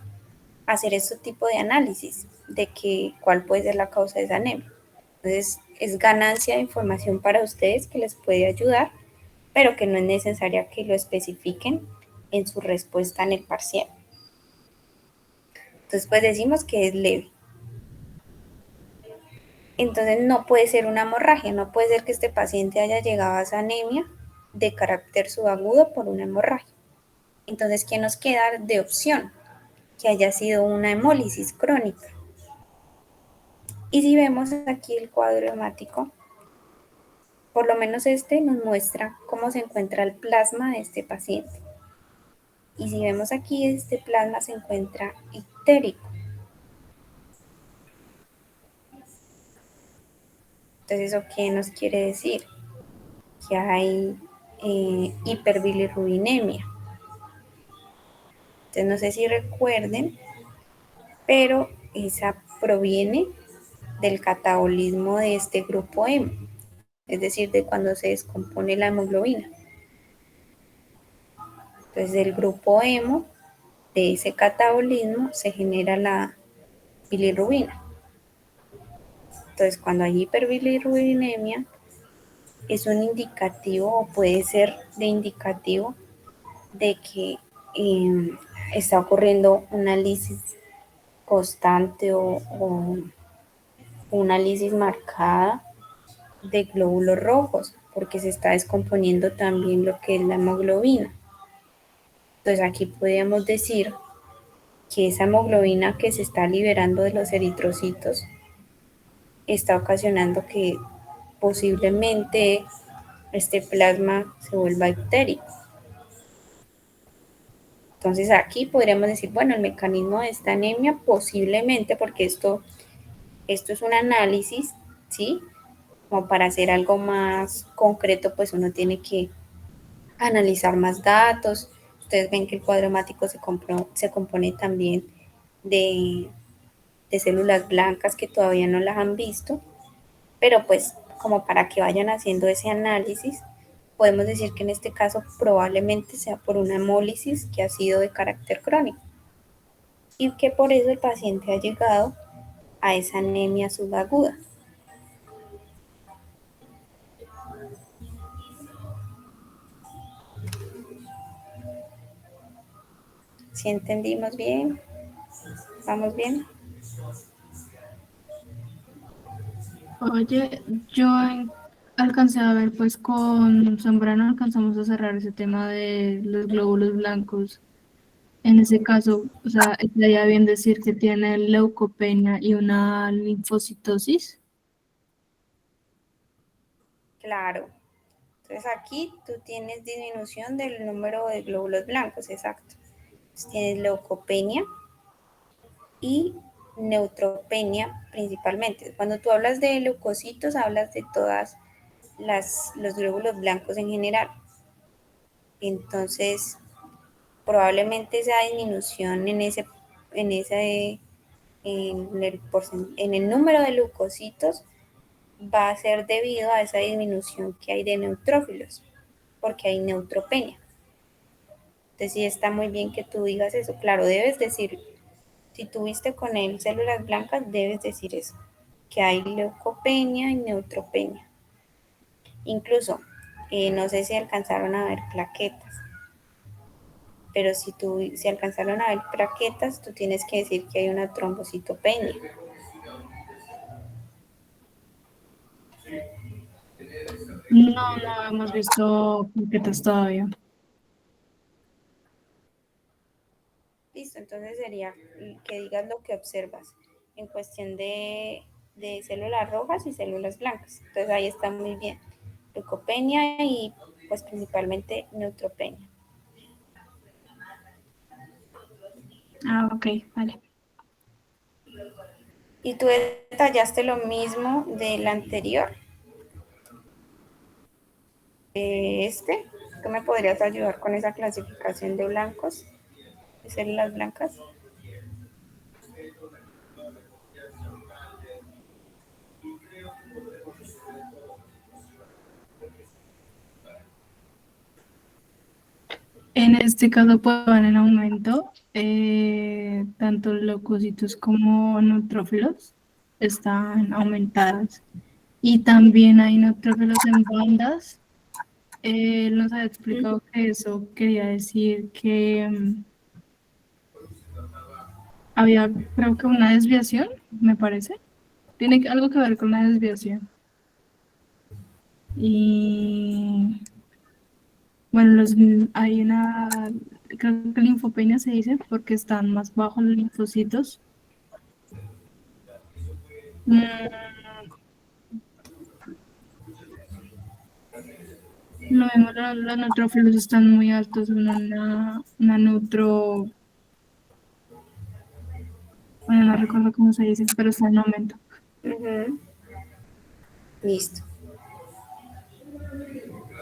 a hacer este tipo de análisis de cuál puede ser la causa de esa anemia. Entonces, es ganancia de información para ustedes que les puede ayudar, pero que no es necesaria que lo especifiquen en su respuesta en el parcial. Entonces, pues decimos que es leve. Entonces, no puede ser una hemorragia, no puede ser que este paciente haya llegado a esa anemia de carácter subagudo por una hemorragia. Entonces, ¿qué nos queda de opción? Que haya sido una hemólisis crónica. Y si vemos aquí el cuadro hemático, por lo menos este nos muestra cómo se encuentra el plasma de este paciente. Y si vemos aquí, este plasma se encuentra ictérico. Entonces, ¿eso qué nos quiere decir? Que hay hiperbilirrubinemia. Entonces, no sé si recuerden, pero esa proviene del catabolismo de este grupo M, es decir, de cuando se descompone la hemoglobina. Entonces, del grupo hemo, de ese catabolismo, se genera la bilirrubina. Entonces, cuando hay hiperbilirrubinemia, es un indicativo o puede ser de indicativo de que está ocurriendo una lisis constante o una lisis marcada de glóbulos rojos, porque se está descomponiendo también lo que es la hemoglobina. Entonces aquí podríamos decir que esa hemoglobina que se está liberando de los eritrocitos está ocasionando que posiblemente este plasma se vuelva ictérico. Entonces aquí podríamos decir, bueno, el mecanismo de esta anemia posiblemente, porque esto es un análisis, ¿sí? Como para hacer algo más concreto, pues uno tiene que analizar más datos. Ustedes ven que el cuadro hemático se compone también de células blancas que todavía no las han visto, pero pues como para que vayan haciendo ese análisis, podemos decir que en este caso probablemente sea por una hemólisis que ha sido de carácter crónico y que por eso el paciente ha llegado a esa anemia subaguda. ¿Sí entendimos bien? ¿Vamos bien? Oye, yo alcancé a ver, pues con Zambrano alcanzamos a cerrar ese tema de los glóbulos blancos. En ese caso, o sea, estaría bien decir que tiene leucopenia y una linfocitosis. Claro. Entonces aquí tú tienes disminución del número de glóbulos blancos, exacto. Tienes leucopenia y neutropenia principalmente. Cuando tú hablas de leucocitos, hablas de todas los glóbulos blancos en general. Entonces, probablemente esa disminución en el número de leucocitos va a ser debido a esa disminución que hay de neutrófilos, porque hay neutropenia. Entonces sí está muy bien que tú digas eso. Claro, debes decir, si tuviste con él células blancas, debes decir eso, que hay leucopenia y neutropenia. Incluso, no sé si alcanzaron a ver plaquetas, pero si alcanzaron a ver plaquetas, tú tienes que decir que hay una trombocitopenia. No hemos visto plaquetas todavía. Listo, entonces sería que digas lo que observas en cuestión de células rojas y células blancas. Entonces ahí está muy bien. Leucopenia y pues principalmente neutropenia. Ah, ok, vale. Y tú detallaste lo mismo del anterior. ¿Tú me podrías ayudar con esa clasificación de blancos, de células blancas? En este caso, pues van en aumento, tanto leucocitos como neutrófilos están aumentadas. Y también hay neutrófilos en bandas. Él nos había explicado que eso quería decir que había, creo que una desviación, me parece. Tiene algo que ver con la desviación. Y bueno, hay una, creo que linfopenia se dice porque están más bajos los linfocitos. Mm, Lo mismo, los neutrófilos están muy altos, una neutro, bueno, no recuerdo cómo se dice, pero está en aumento. Uh-huh. Listo.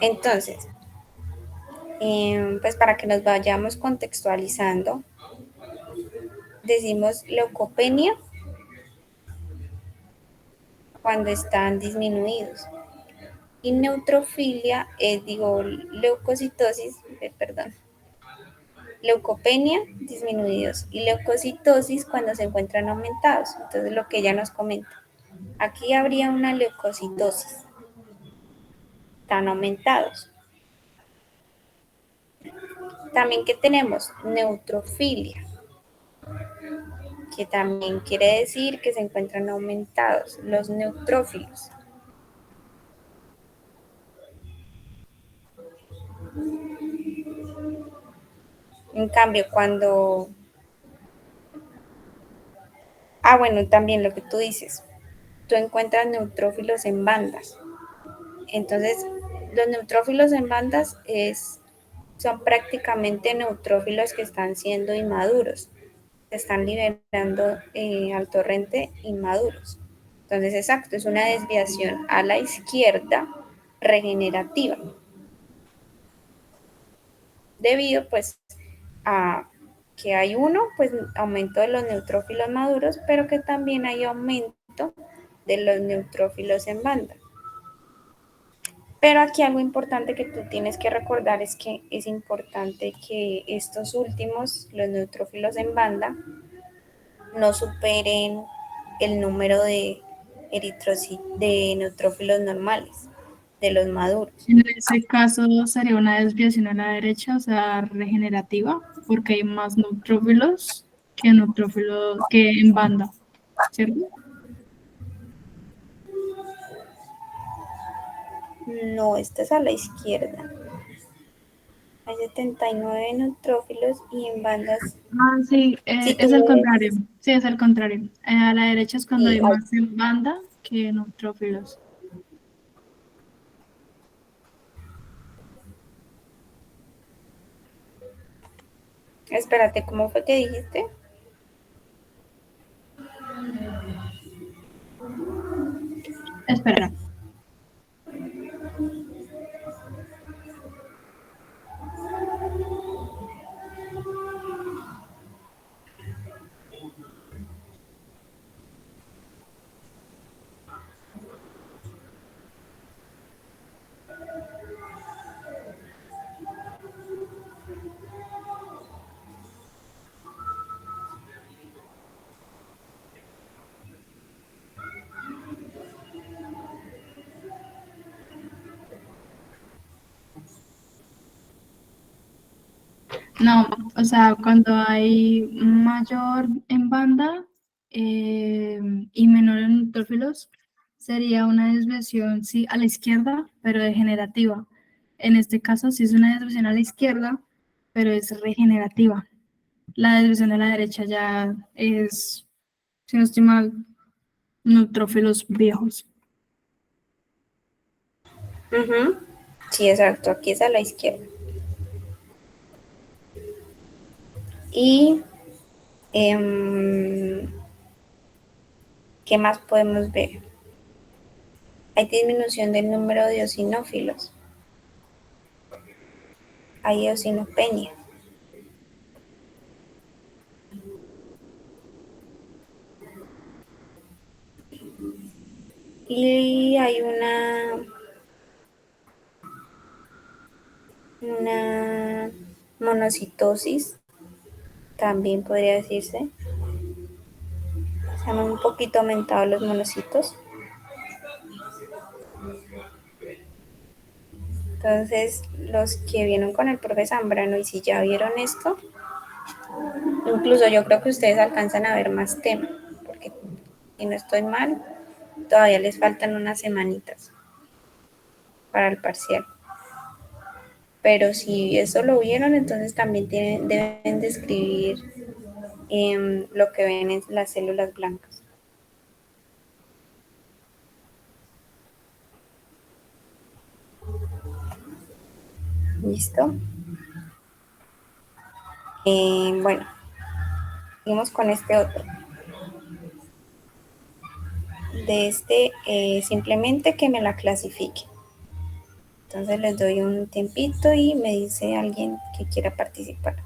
Entonces, pues para que nos vayamos contextualizando, decimos leucopenia cuando están disminuidos. Y neutrofilia es, leucocitosis, perdón, leucopenia disminuidos y leucocitosis cuando se encuentran aumentados. Entonces, lo que ella nos comenta, aquí habría una leucocitosis, están aumentados. También que tenemos neutrofilia, que también quiere decir que se encuentran aumentados los neutrófilos. En cambio, bueno, también lo que tú dices, tú encuentras neutrófilos en bandas. Entonces, los neutrófilos en bandas son prácticamente neutrófilos que están siendo inmaduros, se están liberando al torrente inmaduros. Entonces, exacto, es una desviación a la izquierda regenerativa, debido pues a que hay pues aumento de los neutrófilos maduros, pero que también hay aumento de los neutrófilos en banda. Pero aquí algo importante que tú tienes que recordar es que es importante que estos últimos, los neutrófilos en banda, no superen el número de de neutrófilos normales, de los maduros. En ese caso sería una desviación a la derecha, o sea, regenerativa, porque hay más neutrófilos que en banda, ¿cierto? No, esta es a la izquierda. Hay 79 neutrófilos y en bandas. Sí, Si es el tú contrario. ves, Sí, es el contrario. A la derecha es cuando sí, hay más en banda que neutrófilos. Espérate, ¿cómo fue que dijiste? Espera. No, o sea, cuando hay mayor en banda y menor en neutrófilos, sería una desviación, sí, a la izquierda, pero degenerativa. En este caso, sí es una desviación a la izquierda, pero es regenerativa. La desviación a la derecha ya es, si no estoy mal, neutrófilos viejos. Ujú. Sí, exacto, aquí es a la izquierda. Y ¿qué más podemos ver? Hay disminución del número de eosinófilos. Hay eosinopenia. Y hay una monocitosis, también podría decirse. Se han un poquito aumentado los monocitos. Entonces, los que vieron con el profe Zambrano y si ya vieron esto, incluso yo creo que ustedes alcanzan a ver más tema, porque si no estoy mal, todavía les faltan unas semanitas para el parcial. Pero si eso lo vieron, entonces también deben describir lo que ven en las células blancas. ¿Listo? Bueno, seguimos con este otro. De este, simplemente que me la clasifique. Entonces les doy un tiempito y me dice alguien que quiera participar.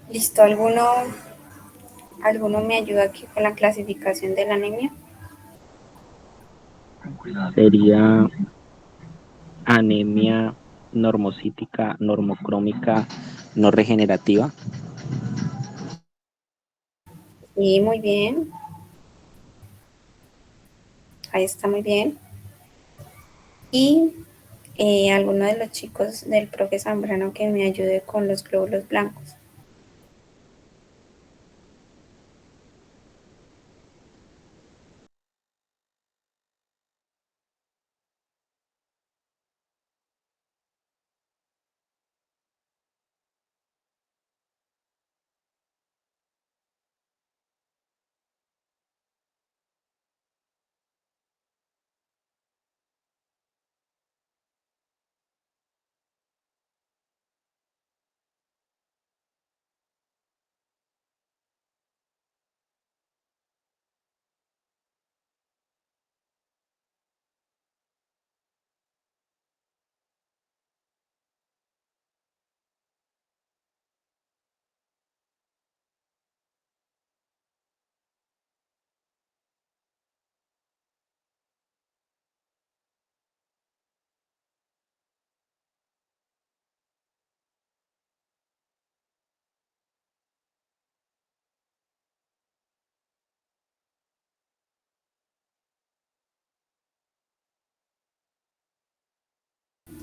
¿Listo? ¿Alguno me ayuda aquí con la clasificación de la anemia? Sería anemia normocítica, normocrómica, no regenerativa. Sí, muy bien. Ahí está muy bien. Y alguno de los chicos del profe Zambrano que me ayude con los glóbulos blancos.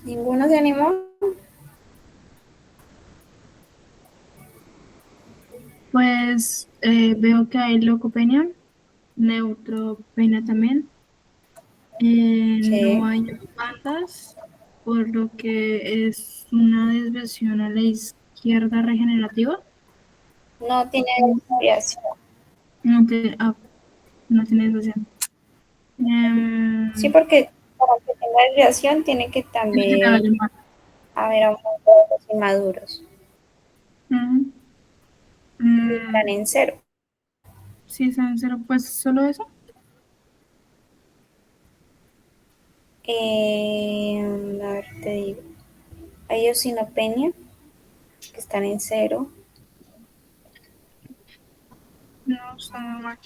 ¿Ninguno se animó? Pues veo que hay leucopenia, neutropenia también. No Sí. hay bandas, por lo que es una desviación a la izquierda regenerativa. No tiene desviación. No, no tiene desviación. Sí, Em, porque para que tenga desviación tiene que Tiene que tener también más. haber aumentos de los inmaduros. Ujú. Y están en cero. Sí, son cero, pues solo eso. A ver, te digo. Hay eosinopenia, que están en cero. No, son normal.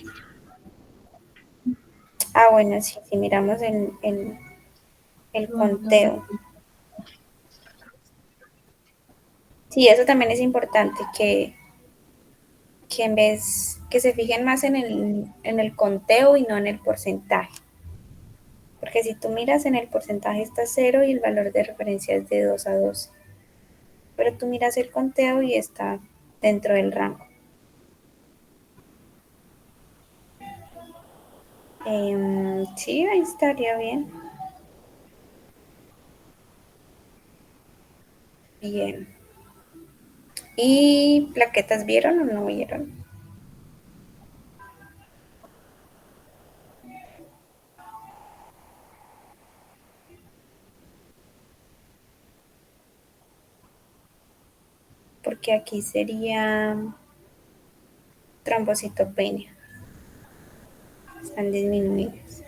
Ah, bueno, sí, si miramos el conteo. Sí, eso también es importante, que en vez que se fijen más en el conteo y no en el porcentaje. Porque si tú miras en el porcentaje está cero y el valor de referencia es de 2 a 12. Pero tú miras el conteo y está dentro del rango. Sí, ahí estaría bien. Bien. ¿Y plaquetas vieron o no vieron? Porque aquí sería trombocitopenia. Están disminuidas.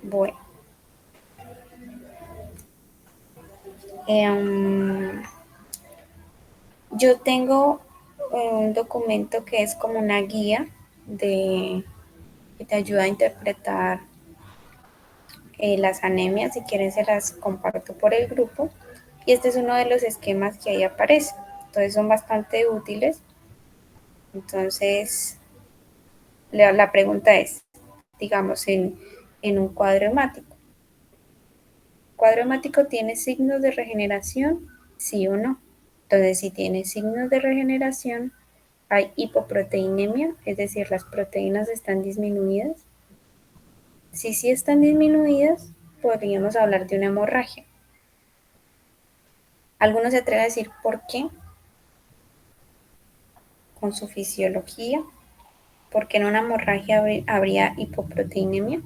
Bueno. Em, yo tengo un documento que es como una guía que te ayuda a interpretar las anemias. Si quieren se las comparto por el grupo. Y este es uno de los esquemas que ahí aparece. Entonces son bastante útiles. Entonces la pregunta es, digamos, en un cuadro hemático. ¿Cuadro hemático tiene signos de regeneración? Sí o no. Entonces, si tiene signos de regeneración, hay hipoproteinemia, es decir, las proteínas están disminuidas. Si sí están disminuidas, podríamos hablar de una hemorragia. Algunos se atreven a decir por qué, con su fisiología, porque en una hemorragia habría hipoproteinemia.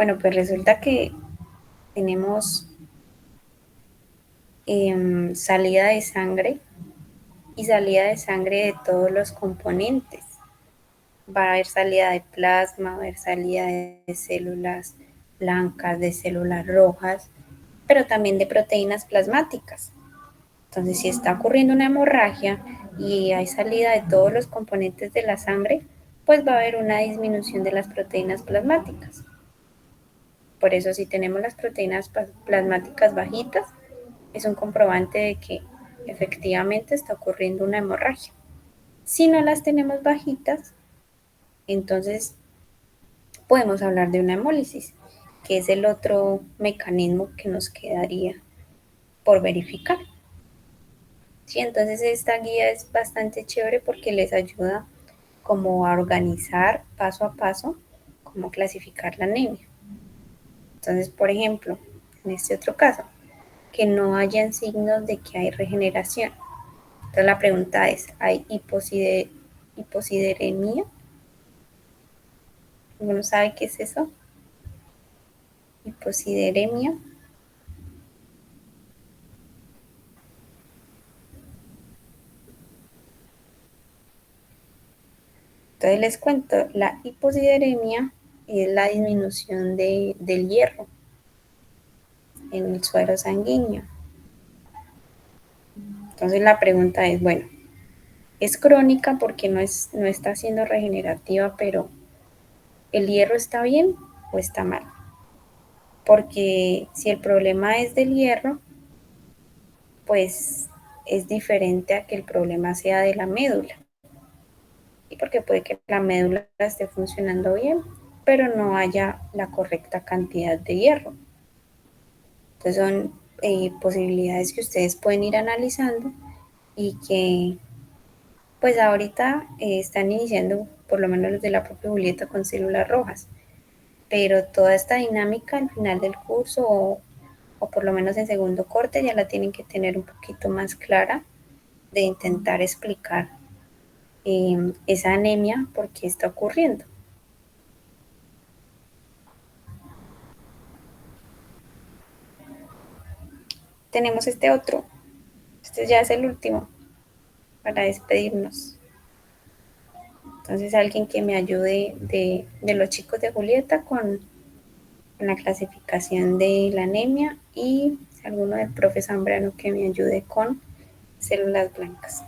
Bueno, pues resulta que tenemos salida de sangre y salida de sangre de todos los componentes. Va a haber salida de plasma, va a haber salida de células blancas, de células rojas, pero también de proteínas plasmáticas. Entonces, si está ocurriendo una hemorragia y hay salida de todos los componentes de la sangre, pues va a haber una disminución de las proteínas plasmáticas. Por eso, si tenemos las proteínas plasmáticas bajitas, es un comprobante de que efectivamente está ocurriendo una hemorragia. Si no las tenemos bajitas, entonces podemos hablar de una hemólisis, que es el otro mecanismo que nos quedaría por verificar. Sí, entonces esta guía es bastante chévere porque les ayuda como a organizar paso a paso cómo clasificar la anemia. Entonces, por ejemplo, en este otro caso, que no hayan signos de que hay regeneración. Entonces la pregunta es, ¿hay hiposideremia? ¿Alguno sabe qué es eso? Hiposideremia. Entonces les cuento, la hiposideremia es la disminución del hierro en el suero sanguíneo. Entonces la pregunta es, bueno, es crónica porque no está siendo regenerativa, pero ¿el hierro está bien o está mal? Porque si el problema es del hierro, pues es diferente a que el problema sea de la médula. Y porque puede que la médula esté funcionando bien, pero no haya la correcta cantidad de hierro. Entonces son posibilidades que ustedes pueden ir analizando y que pues ahorita están iniciando, por lo menos los de la propia Julieta, con células rojas, pero toda esta dinámica al final del curso o por lo menos en segundo corte ya la tienen que tener un poquito más clara de intentar explicar esa anemia, por qué está ocurriendo. Tenemos este otro, este ya es el último para despedirnos. Entonces alguien que me ayude de los chicos de Julieta con la clasificación de la anemia y alguno del profe Zambrano que me ayude con células blancas.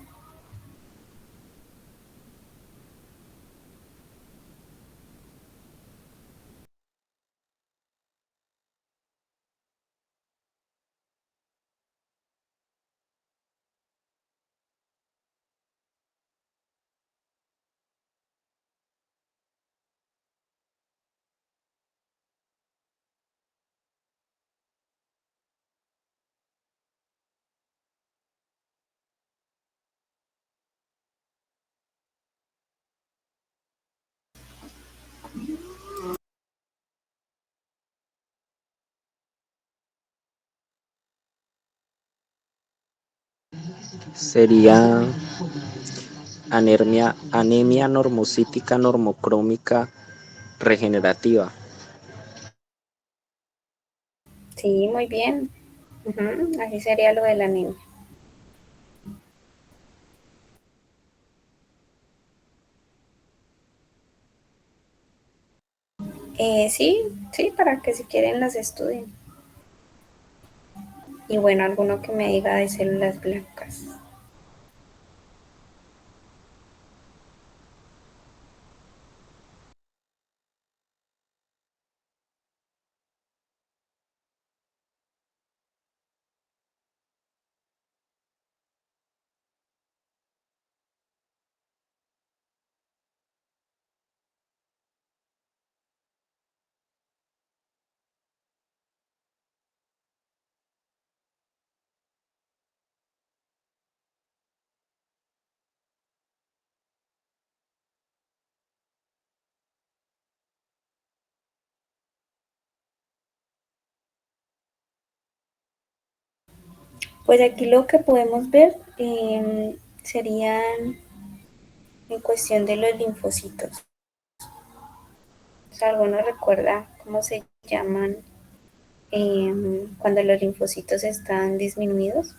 Sería anemia normocítica normocrómica regenerativa. Sí, muy bien. Así sería lo de la anemia. Sí, para que si quieren las estudien. Y bueno, alguno que me diga de células blancas. Pues aquí lo que podemos ver serían en cuestión de los linfocitos. ¿Alguno recuerda cómo se llaman cuando los linfocitos están disminuidos?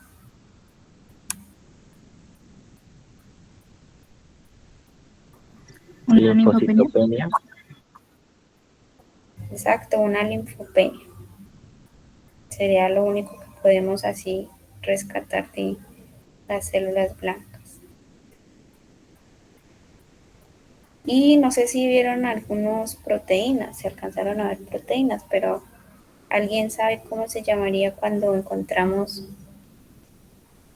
Una linfopenia. Linfocitopenia. Exacto, una linfopenia. Sería lo único que podemos así rescatar de las células blancas. Y no sé si vieron algunas proteínas, se alcanzaron a ver proteínas, pero ¿alguien sabe cómo se llamaría cuando encontramos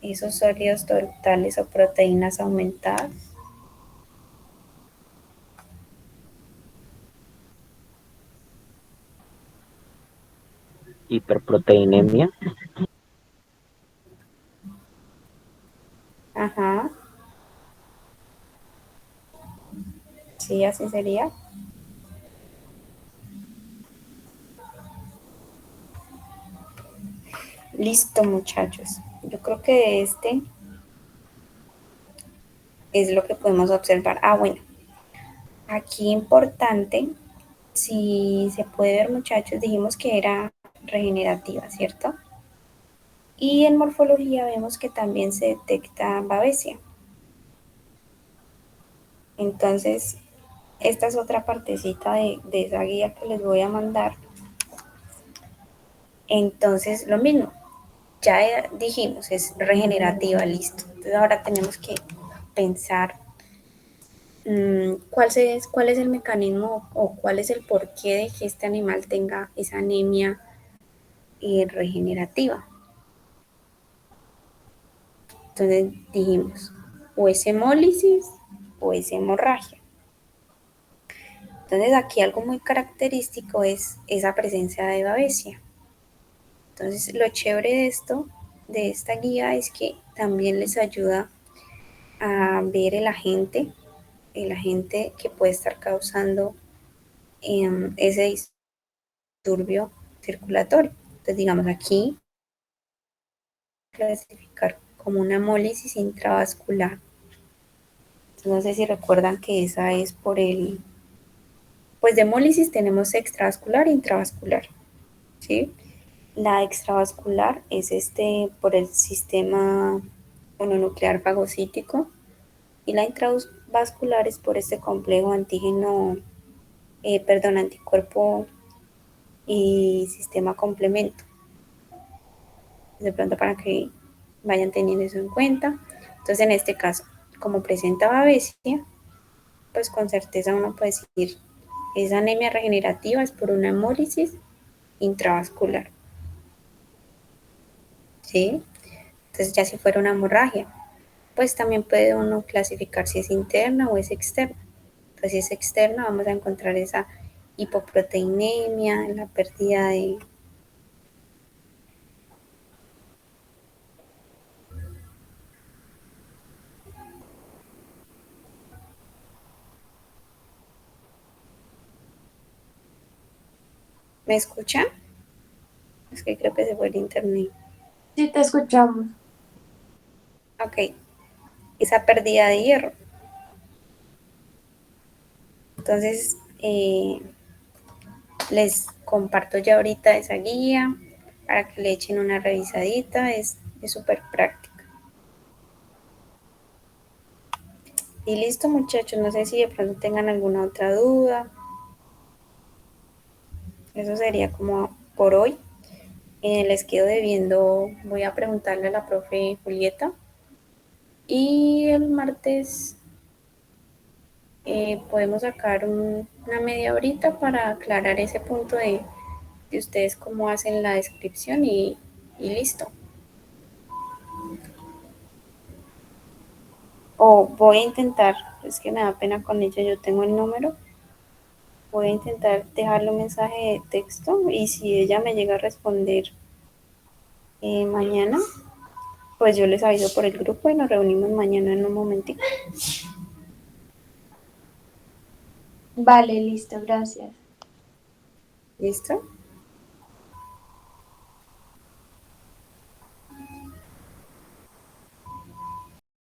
esos sólidos totales o proteínas aumentadas? Hiperproteinemia. Ajá, sí, así sería. Listo, muchachos. Yo creo que este es lo que podemos observar. Ah, bueno, aquí importante, si se puede ver, muchachos, dijimos que era regenerativa, ¿cierto? Y en morfología vemos que también se detecta babesia. Entonces, esta es otra partecita de esa guía que les voy a mandar. Entonces, lo mismo, ya dijimos, es regenerativa, listo. Entonces, ahora tenemos que pensar cuál es el mecanismo o cuál es el porqué de que este animal tenga esa anemia regenerativa. Entonces, dijimos, o es hemólisis o es hemorragia. Entonces, aquí algo muy característico es esa presencia de babesia. Entonces, lo chévere de esto, de esta guía, es que también les ayuda a ver el agente que puede estar causando ese disturbio circulatorio. Entonces, digamos aquí, clasificar como una hemólisis intravascular. Entonces, no sé si recuerdan que esa es por pues de hemólisis tenemos extravascular e intravascular, ¿sí? La extravascular es por el sistema mononuclear fagocítico y la intravascular es por este complejo anticuerpo y sistema complemento. De pronto para que vayan teniendo eso en cuenta. Entonces en este caso, como presenta babesia, pues con certeza uno puede decir, esa anemia regenerativa es por una hemólisis intravascular, ¿sí? Entonces ya si fuera una hemorragia, pues también puede uno clasificar si es interna o es externa. Entonces si es externa vamos a encontrar esa hipoproteinemia, la pérdida de... ¿Me escuchan? Es que creo que se fue el internet. Sí, te escuchamos. Ok, esa pérdida de hierro. Entonces, les comparto ya ahorita esa guía para que le echen una revisadita, es súper práctica. Y listo, muchachos, no sé si de pronto tengan alguna otra duda. Eso sería como por hoy. Les quedo debiendo, voy a preguntarle a la profe Julieta. Y el martes podemos sacar una media horita para aclarar ese punto de ustedes cómo hacen la descripción y listo. O voy a intentar, es que me da pena con ella, yo tengo el número, voy a intentar dejarle un mensaje de texto y si ella me llega a responder mañana, pues yo les aviso por el grupo y nos reunimos mañana en un momentito. Vale, listo, gracias. ¿Listo?